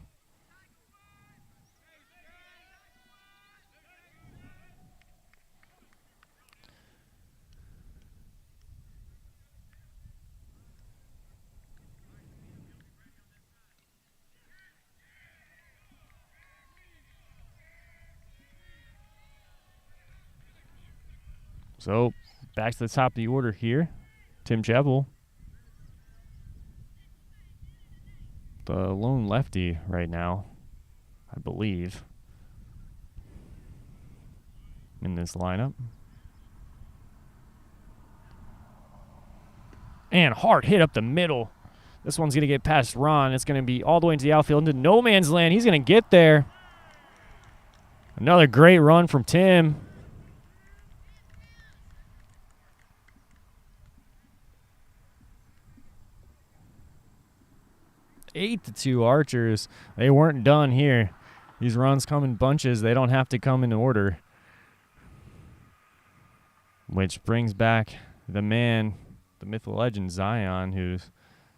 So, back to the top of the order here. Tim Chappell. The lone lefty right now, I believe, in this lineup. And hard hit up the middle. This one's going to get past Ron. It's going to be all the way into the outfield, into no man's land. He's going to get there. Another great run from Tim. 8-2 Archers. They weren't done here. These runs come in bunches. They don't have to come in order. Which brings back the man, the myth, the legend, Zion, who's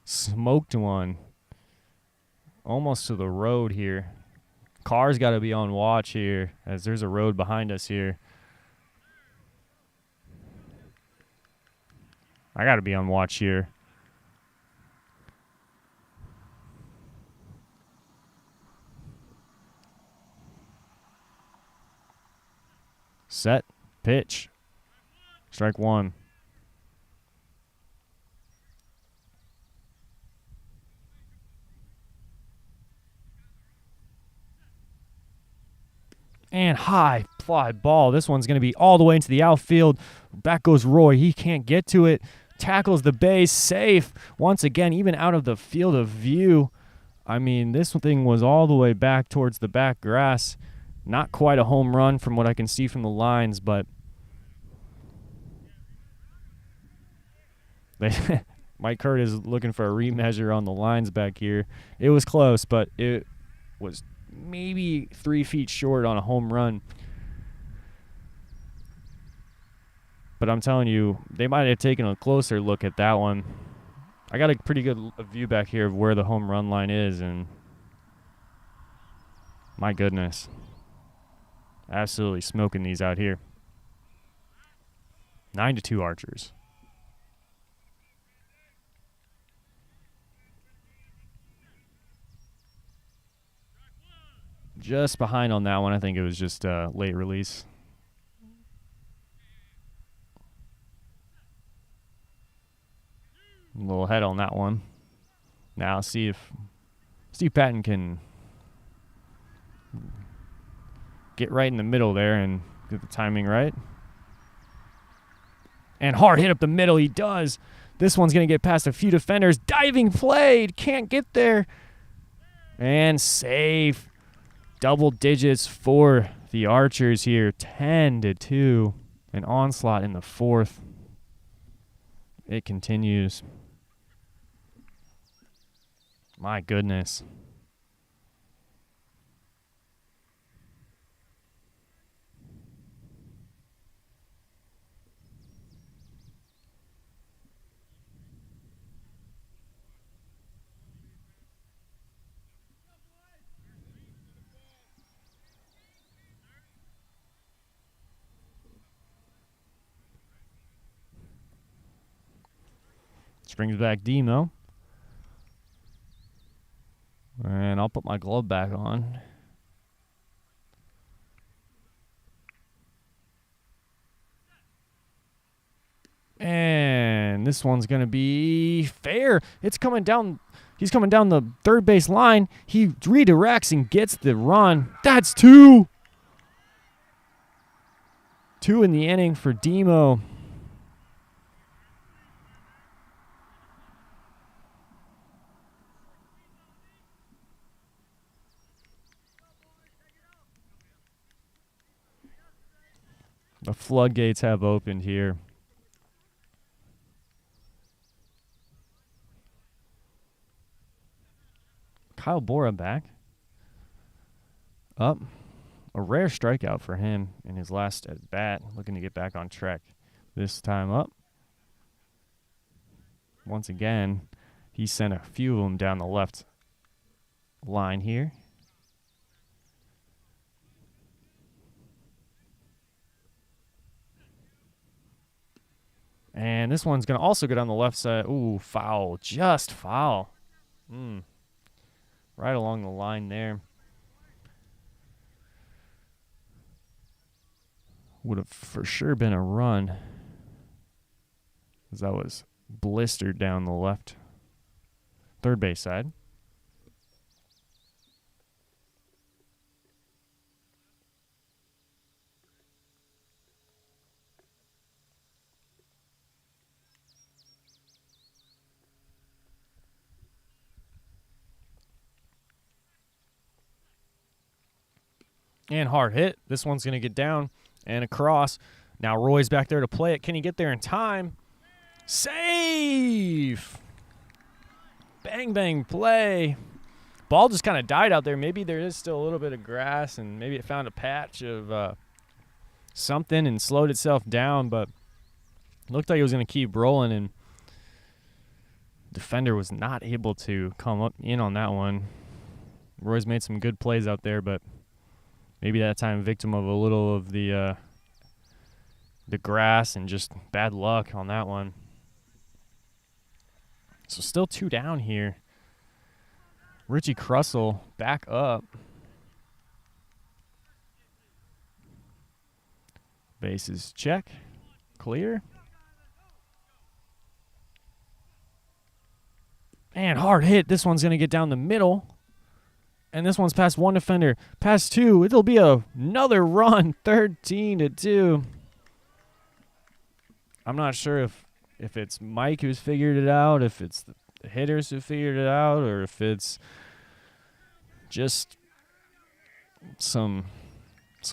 smoked one almost to the road here. Car's got to be on watch here, as there's a road behind us here. I got to be on watch here. Set, pitch, strike one. And high fly ball. This one's going to be all the way into the outfield. Back goes Roy. He can't get to it. Tackles the base. Safe. Once again, even out of the field of view. I mean, this thing was all the way back towards the back grass. Not quite a home run from what I can see from the lines, but Mike Hurt is looking for a remeasure on the lines back here. It was close, but it was maybe 3 feet short on a home run. But I'm telling you, they might have taken a closer look at that one. I got a pretty good view back here of where the home run line is, and my goodness. Absolutely smoking these out here. 9-2 Archers. Just behind on that one. I think it was just a late release. A little head on that one. Now see if Steve Patton can get right in the middle there and get the timing right. And hard hit up the middle. He does. This one's going to get past a few defenders. Diving play. Can't get there. And safe. Double digits for the Archers here. 10-2. An onslaught in the fourth. It continues. My goodness. Brings back Demo. And I'll put my glove back on. And this one's going to be fair. It's coming down. He's coming down the third base line. He redirects and gets the run. That's 2. 2 in the inning for Demo. The floodgates have opened here. Kyle Bora back. Up. A rare strikeout for him in his last at bat. Looking to get back on track. This time up. Once again, he sent a few of them down the left line here. And this one's going to also go down the left side. Ooh, foul. Just foul. Right along the line there. Would have for sure been a run, as that was blistered down the left third base side. And hard hit. This one's going to get down and across. Now Roy's back there to play it. Can he get there in time? Safe! Bang bang play. Ball just kind of died out there. Maybe there is still a little bit of grass, and maybe it found a patch of something and slowed itself down, but it looked like it was going to keep rolling, and defender was not able to come up in on that one. Roy's made some good plays out there, but maybe that time victim of a little of the grass and just bad luck on that one. So still 2 down here. Richie Crussell back up. Bases check. Clear. And hard hit. This one's going to get down the middle. And this one's past one defender. Past two. It'll be another run. 13-2. I'm not sure if it's Mike who's figured it out, if it's the hitters who figured it out, or if it's just some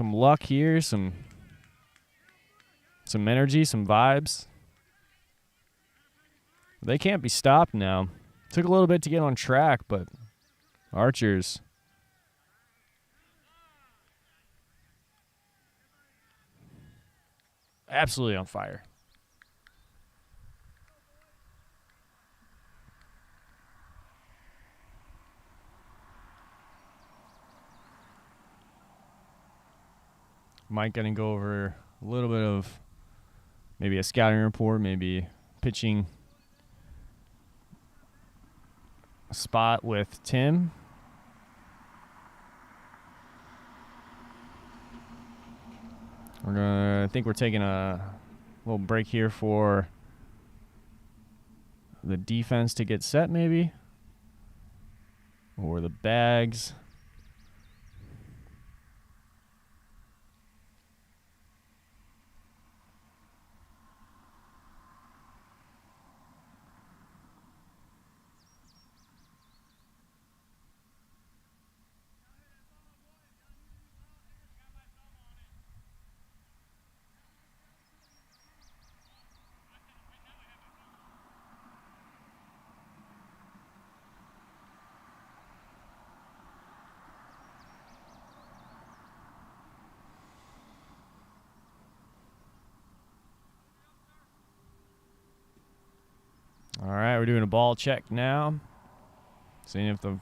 luck here, some energy, some vibes. They can't be stopped now. Took a little bit to get on track, but Archers absolutely on fire. Mike going to go over a little bit of maybe a scouting report, maybe pitching spot with Tim. I think we're taking a little break here for the defense to get set, maybe, or the bags. All right, we're doing a ball check now, seeing if the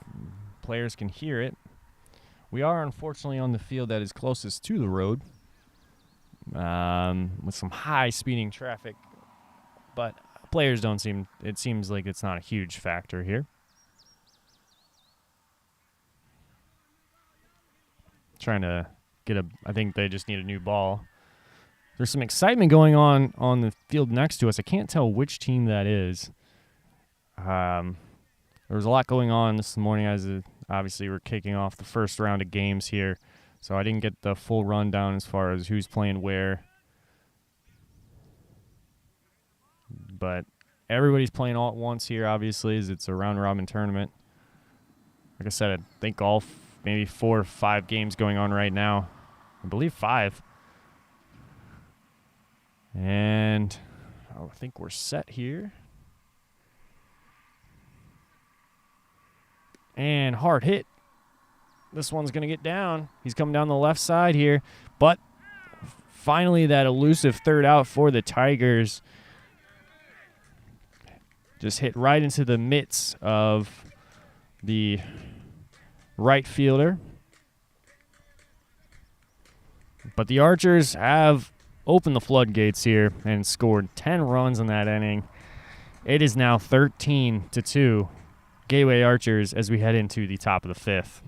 players can hear it. We are unfortunately on the field that is closest to the road, with some high speeding traffic, but players don't seem, it seems like it's not a huge factor here. Trying to get I think they just need a new ball. There's some excitement going on the field next to us. I can't tell which team that is. There was a lot going on this morning as obviously we're kicking off the first round of games here, so I didn't get the full rundown as far as who's playing where. But everybody's playing all at once here, obviously, as it's a round-robin tournament. Like I said, I think maybe 4 or 5 games going on right now. I believe 5. And I think we're set here. And hard hit. This one's going to get down. He's coming down the left side here. But finally that elusive third out for the Tigers. Just hit right into the mitts of the right fielder. But the Archers have opened the floodgates here and scored 10 runs in that inning. It is now 13-2. Gateway Archers as we head into the top of the 5th.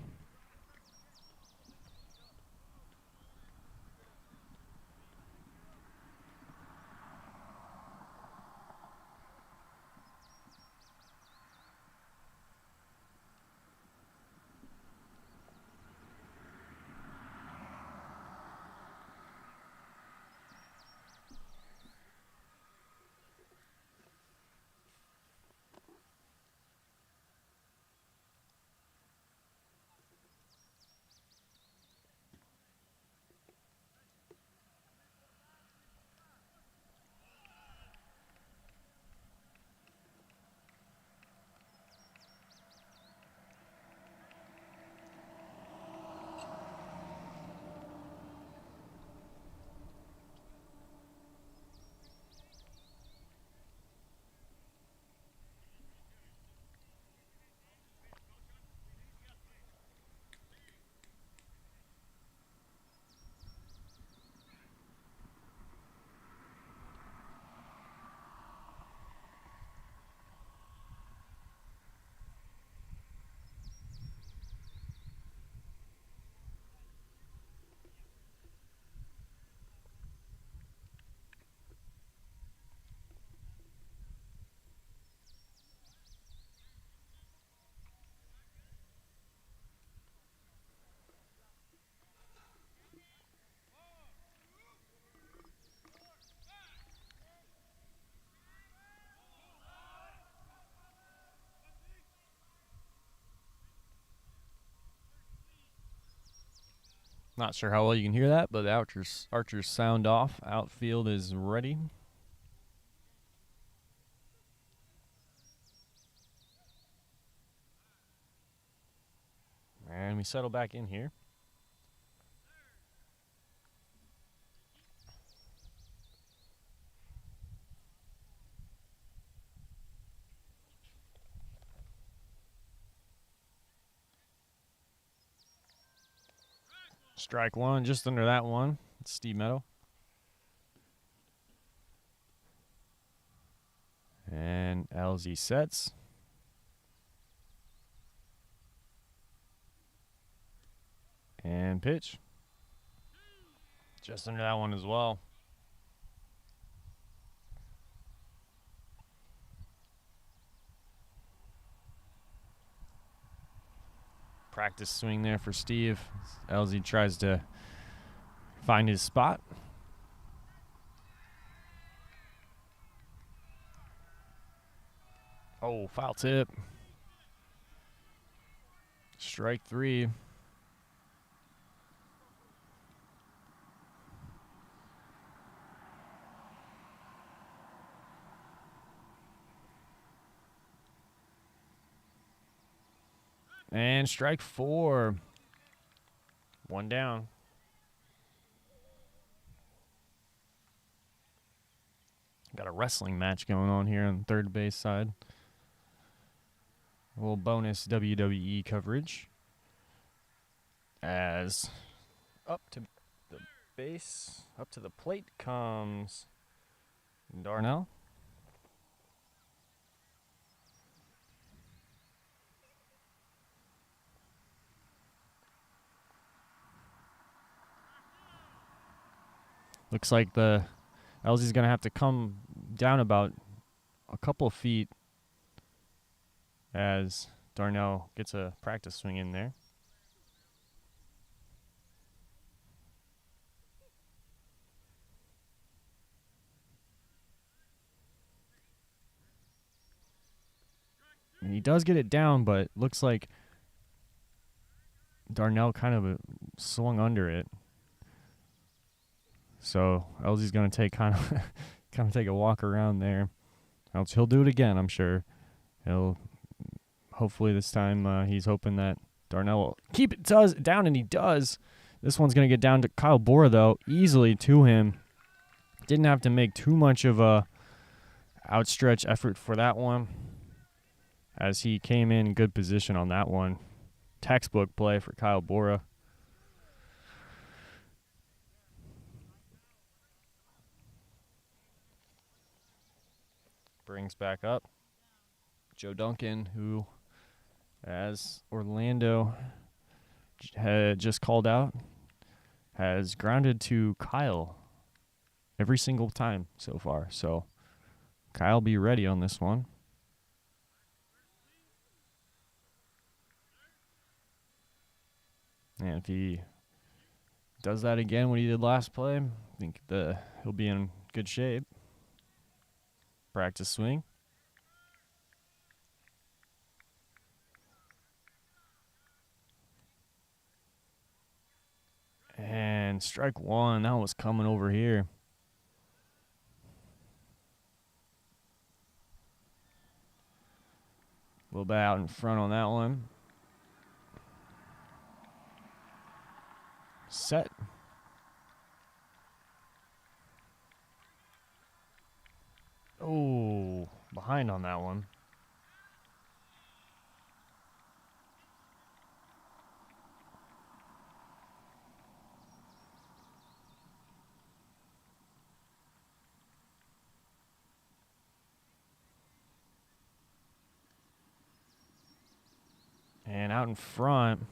Not sure how well you can hear that, but the Archers sound off. Outfield is ready. And we settle back in here. Strike one, just under that one. It's Steve Meadow. And LZ sets. And pitch. Just under that one as well. Practice swing there for Steve. LZ tries to find his spot. Oh, foul tip. Strike three. And strike four. One down. Got a wrestling match going on here on the third base side. A little bonus WWE coverage. As up to the base, up to the plate comes Darnell. Looks like the LZ's going to have to come down about a couple feet as Darnell gets a practice swing in there. And he does get it down, but looks like Darnell kind of swung under it. So LZ's going to take kind of take a walk around there. Else he'll do it again, I'm sure. He'll hopefully this time he's hoping that Darnell will keep it down, and he does. This one's going to get down to Kyle Bora, though, easily to him. Didn't have to make too much of a outstretch effort for that one, as he came in good position on that one. Textbook play for Kyle Bora. Brings back up Joe Duncan, who, as Orlando had just called out, has grounded to Kyle every single time so far. So Kyle be ready on this one. And if he does that again, what he did last play, I think he'll be in good shape. Practice swing. And strike one. That was coming over here. A little bit out in front on that one. Set. Oh, behind on that one. And out in front.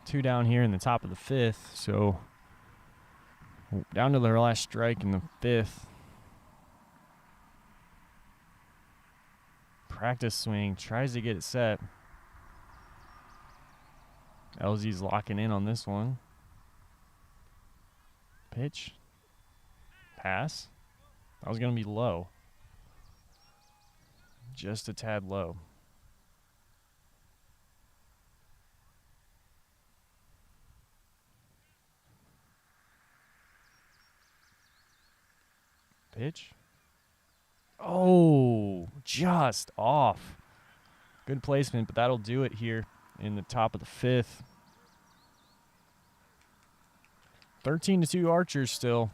Two down here in the top of the fifth, so down to their last strike in the fifth. Practice swing, tries to get it set. LZ's locking in on this one. Pitch. Pass. That was going to be low. Just a tad low. pitch. Oh, just off. Good placement, but that'll do it here in the top of the 5th. 13-2 Archers still.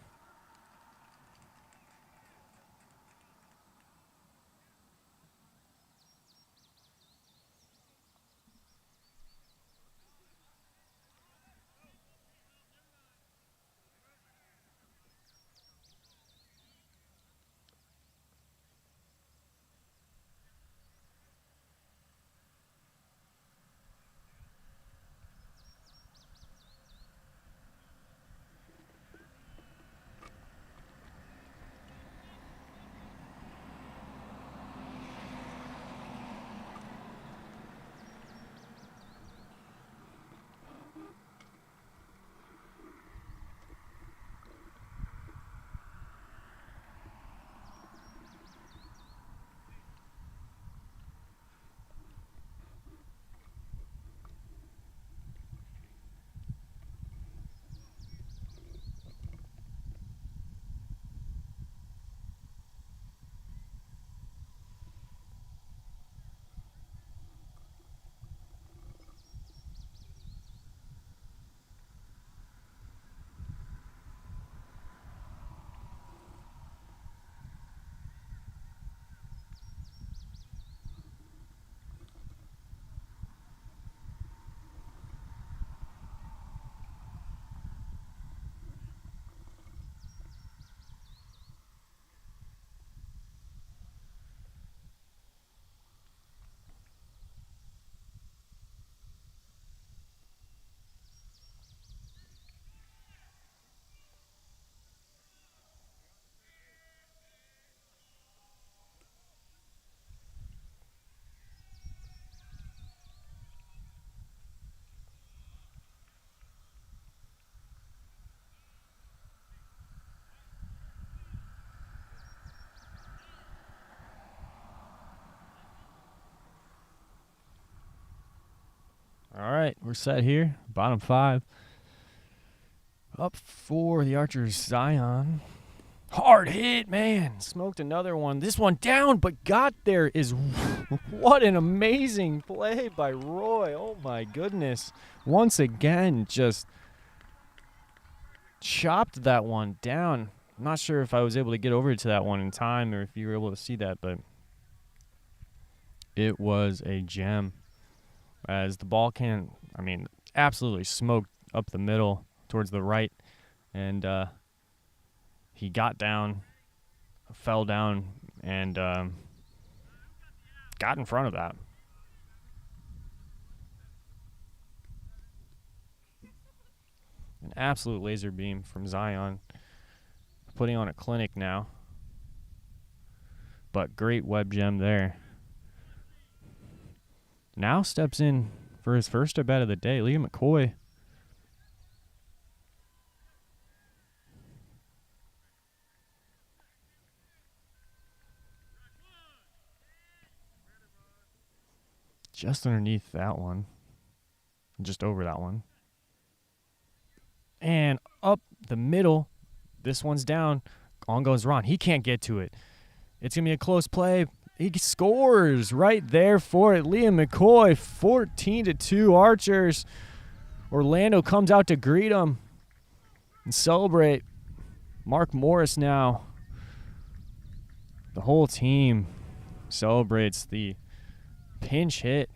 All right, we're set here. Bottom 5. Up for the Archers, Zion. Hard hit, man. Smoked another one. This one down, but got there is... What an amazing play by Roy. Oh, my goodness. Once again, just chopped that one down. I'm not sure if I was able to get over to that one in time or if you were able to see that, but it was a gem. As the ball absolutely smoked up the middle towards the right. And he got down, fell down, and got in front of that. An absolute laser beam from Zion. Putting on a clinic now. But great web gem there. Now steps in for his first at bat of the day, Liam McCoy. Just underneath that one. Just over that one. And up the middle. This one's down. On goes Ron. He can't get to it. It's going to be a close play. He scores right there for it. Liam McCoy, 14-2 Archers. Orlando comes out to greet him and celebrate. Mark Morris now. The whole team celebrates the pinch hit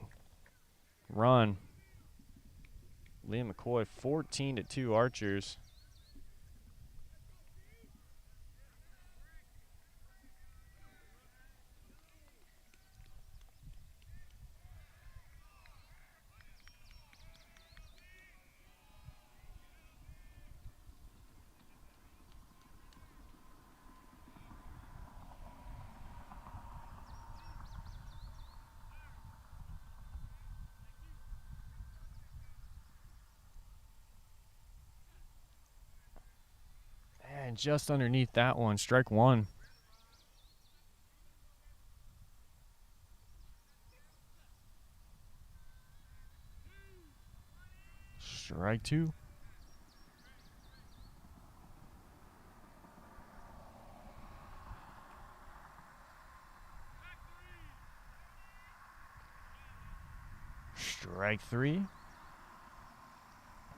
run. Liam McCoy, 14-2 Archers. And just underneath that one, strike one. Strike two. Strike three.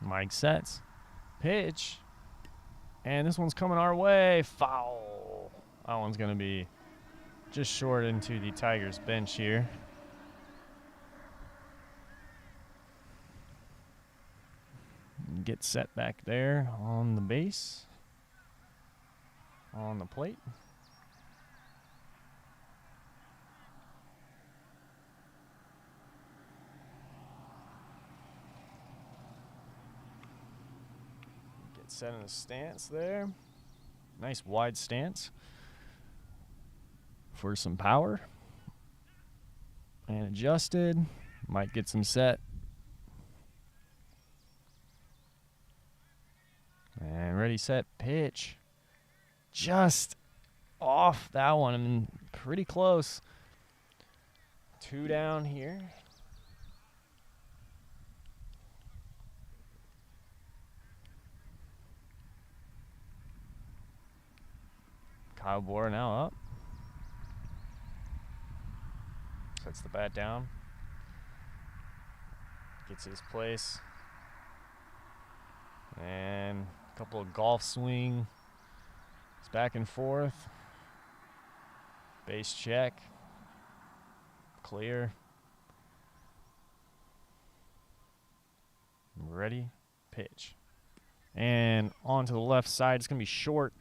Mike sets. Pitch. And this one's coming our way. Foul. That one's going to be just short into the Tigers bench here. Get set back there on the base. On the plate. Get set in a stance there. Nice wide stance for some power. And adjusted. Might get some set. And ready, set, pitch. Just off that one. I mean, pretty close. 2 down here. Kyle Bohr now up. Sets the bat down. Gets his place. And a couple of golf swing. It's back and forth. Base check. Clear. Ready. Pitch. And on to the left side. It's going to be short.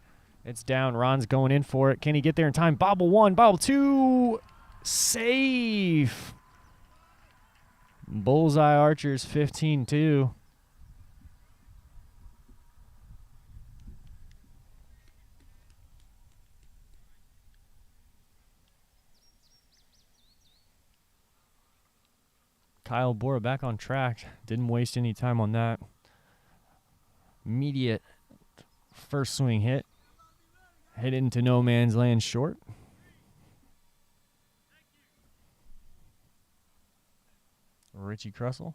It's down. Ron's going in for it. Can he get there in time? Bobble 1, bobble 2. Safe. Bullseye Archers 15-2. Kyle Bohr back on track. Didn't waste any time on that. Immediate first swing hit. Hit into no man's land short. Richie Crussell.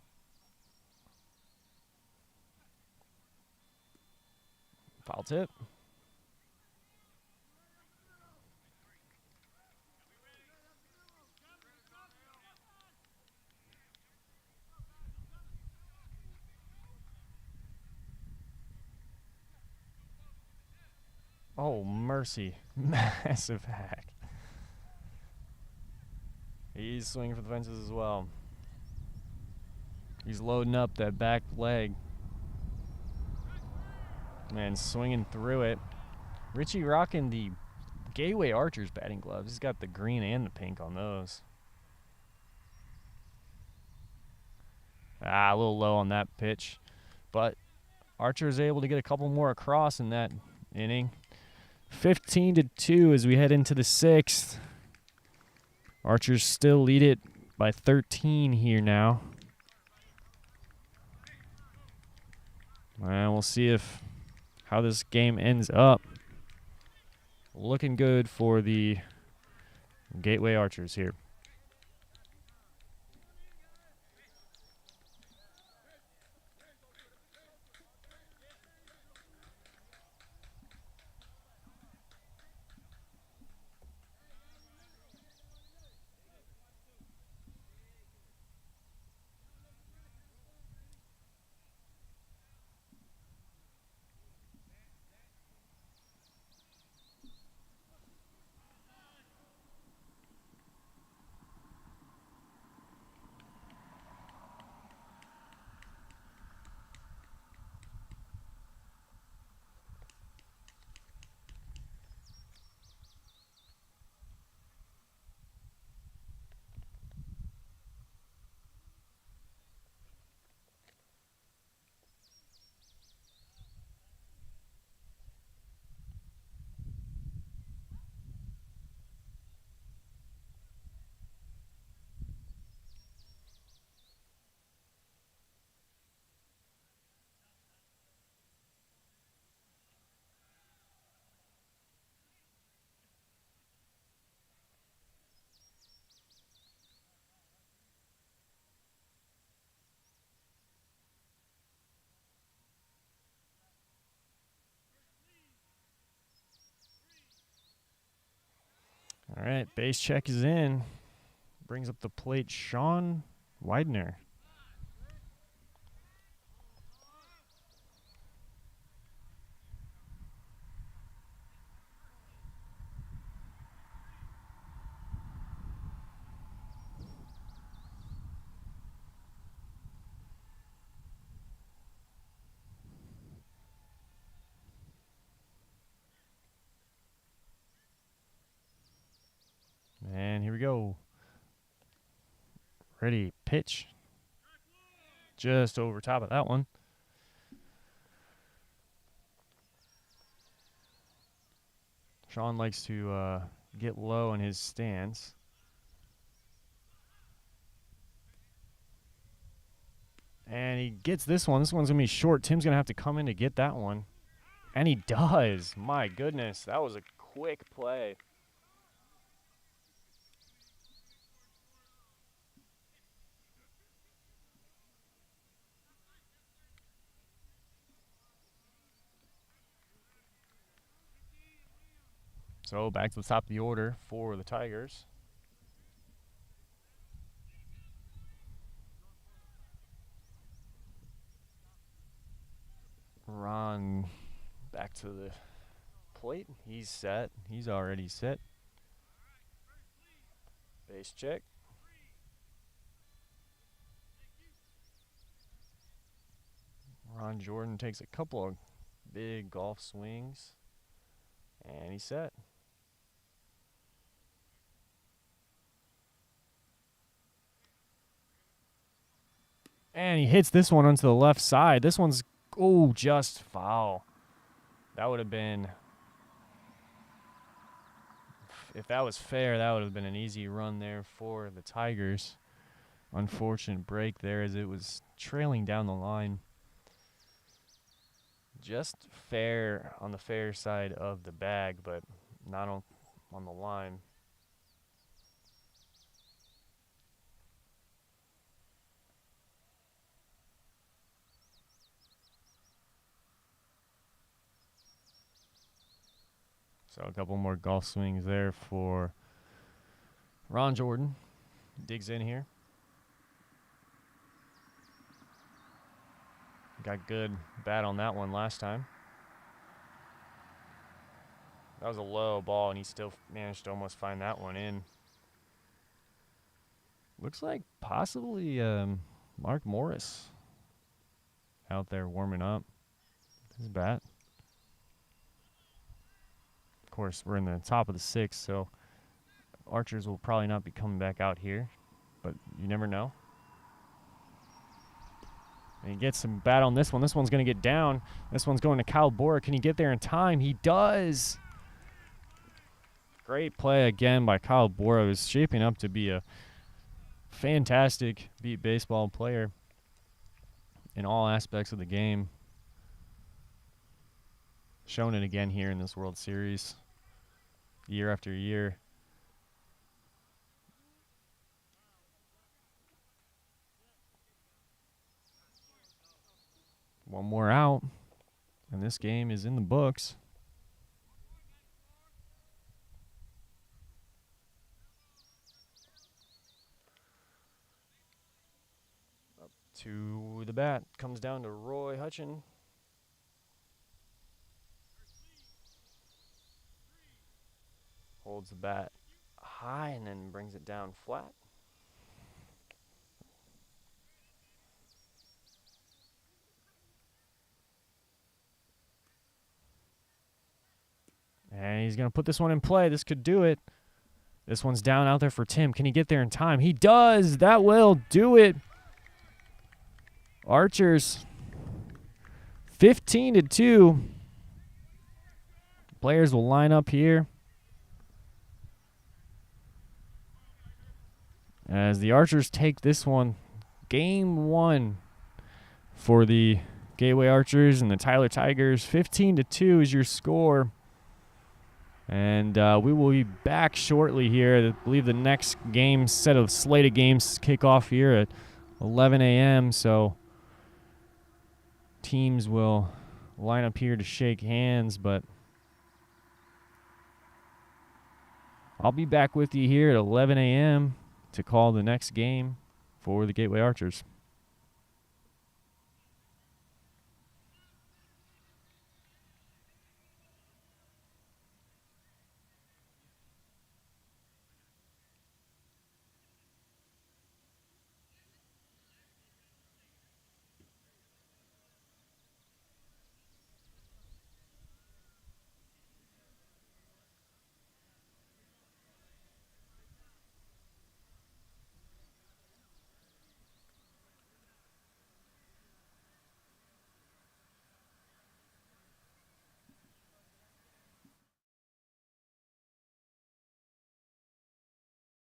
Foul tip. Oh, mercy. Massive hack. He's swinging for the fences as well. He's loading up that back leg. Man, swinging through it. Richie rocking the Gateway Archers batting gloves. He's got the green and the pink on those. A little low on that pitch. But Archer is able to get a couple more across in that inning. 15-2 as we head into the 6th. Archers still lead it by 13 here now. And we'll see how this game ends up. Looking good for the Gateway Archers here. All right, base check is in. Brings up the plate Sean Widener. Ready, pitch. Just over top of that one. Sean likes to get low in his stance. And he gets this one. This one's going to be short. Tim's going to have to come in to get that one. And he does. My goodness. That was a quick play. So back to the top of the order for the Tigers. Ron back to the plate. He's set. He's already set. Base check. Ron Jordan takes a couple of big golf swings. And he's set. And he hits this one onto the left side. This one's, oh, just foul. That would have been, if that was fair, that would have been an easy run there for the Tigers. Unfortunate break there as it was trailing down the line. Just fair on the fair side of the bag, but not on the line. So a couple more golf swings there for Ron Jordan. Digs in here. Got good bat on that one last time. That was a low ball, and he still managed to almost find that one in. Looks like possibly Mark Morris out there warming up his bat. Of course, we're in the top of the sixth, so Archers will probably not be coming back out here, but you never know. And he gets some bat on this one. This one's going to get down. This one's going to Kyle Bora. Can he get there in time? He does. Great play again by Kyle Bora. It was shaping up to be a fantastic beat baseball player in all aspects of the game. Shown it again here in this World Series, year after year. One more out, and this game is in the books. Up to the bat comes down to Roy Hutchin. Holds the bat high and then brings it down flat. And he's going to put this one in play. This could do it. This one's down out there for Tim. Can he get there in time? He does. That will do it. Archers 15-2. Players will line up here as the Archers take this one. Game one for the Gateway Archers and the Tyler Tigers. 15-2 is your score. And we will be back shortly here. I believe the next game set of slate of games kick off here at 11 a.m. So teams will line up here to shake hands. But I'll be back with you here at 11 a.m. to call the next game for the Gateway Archers.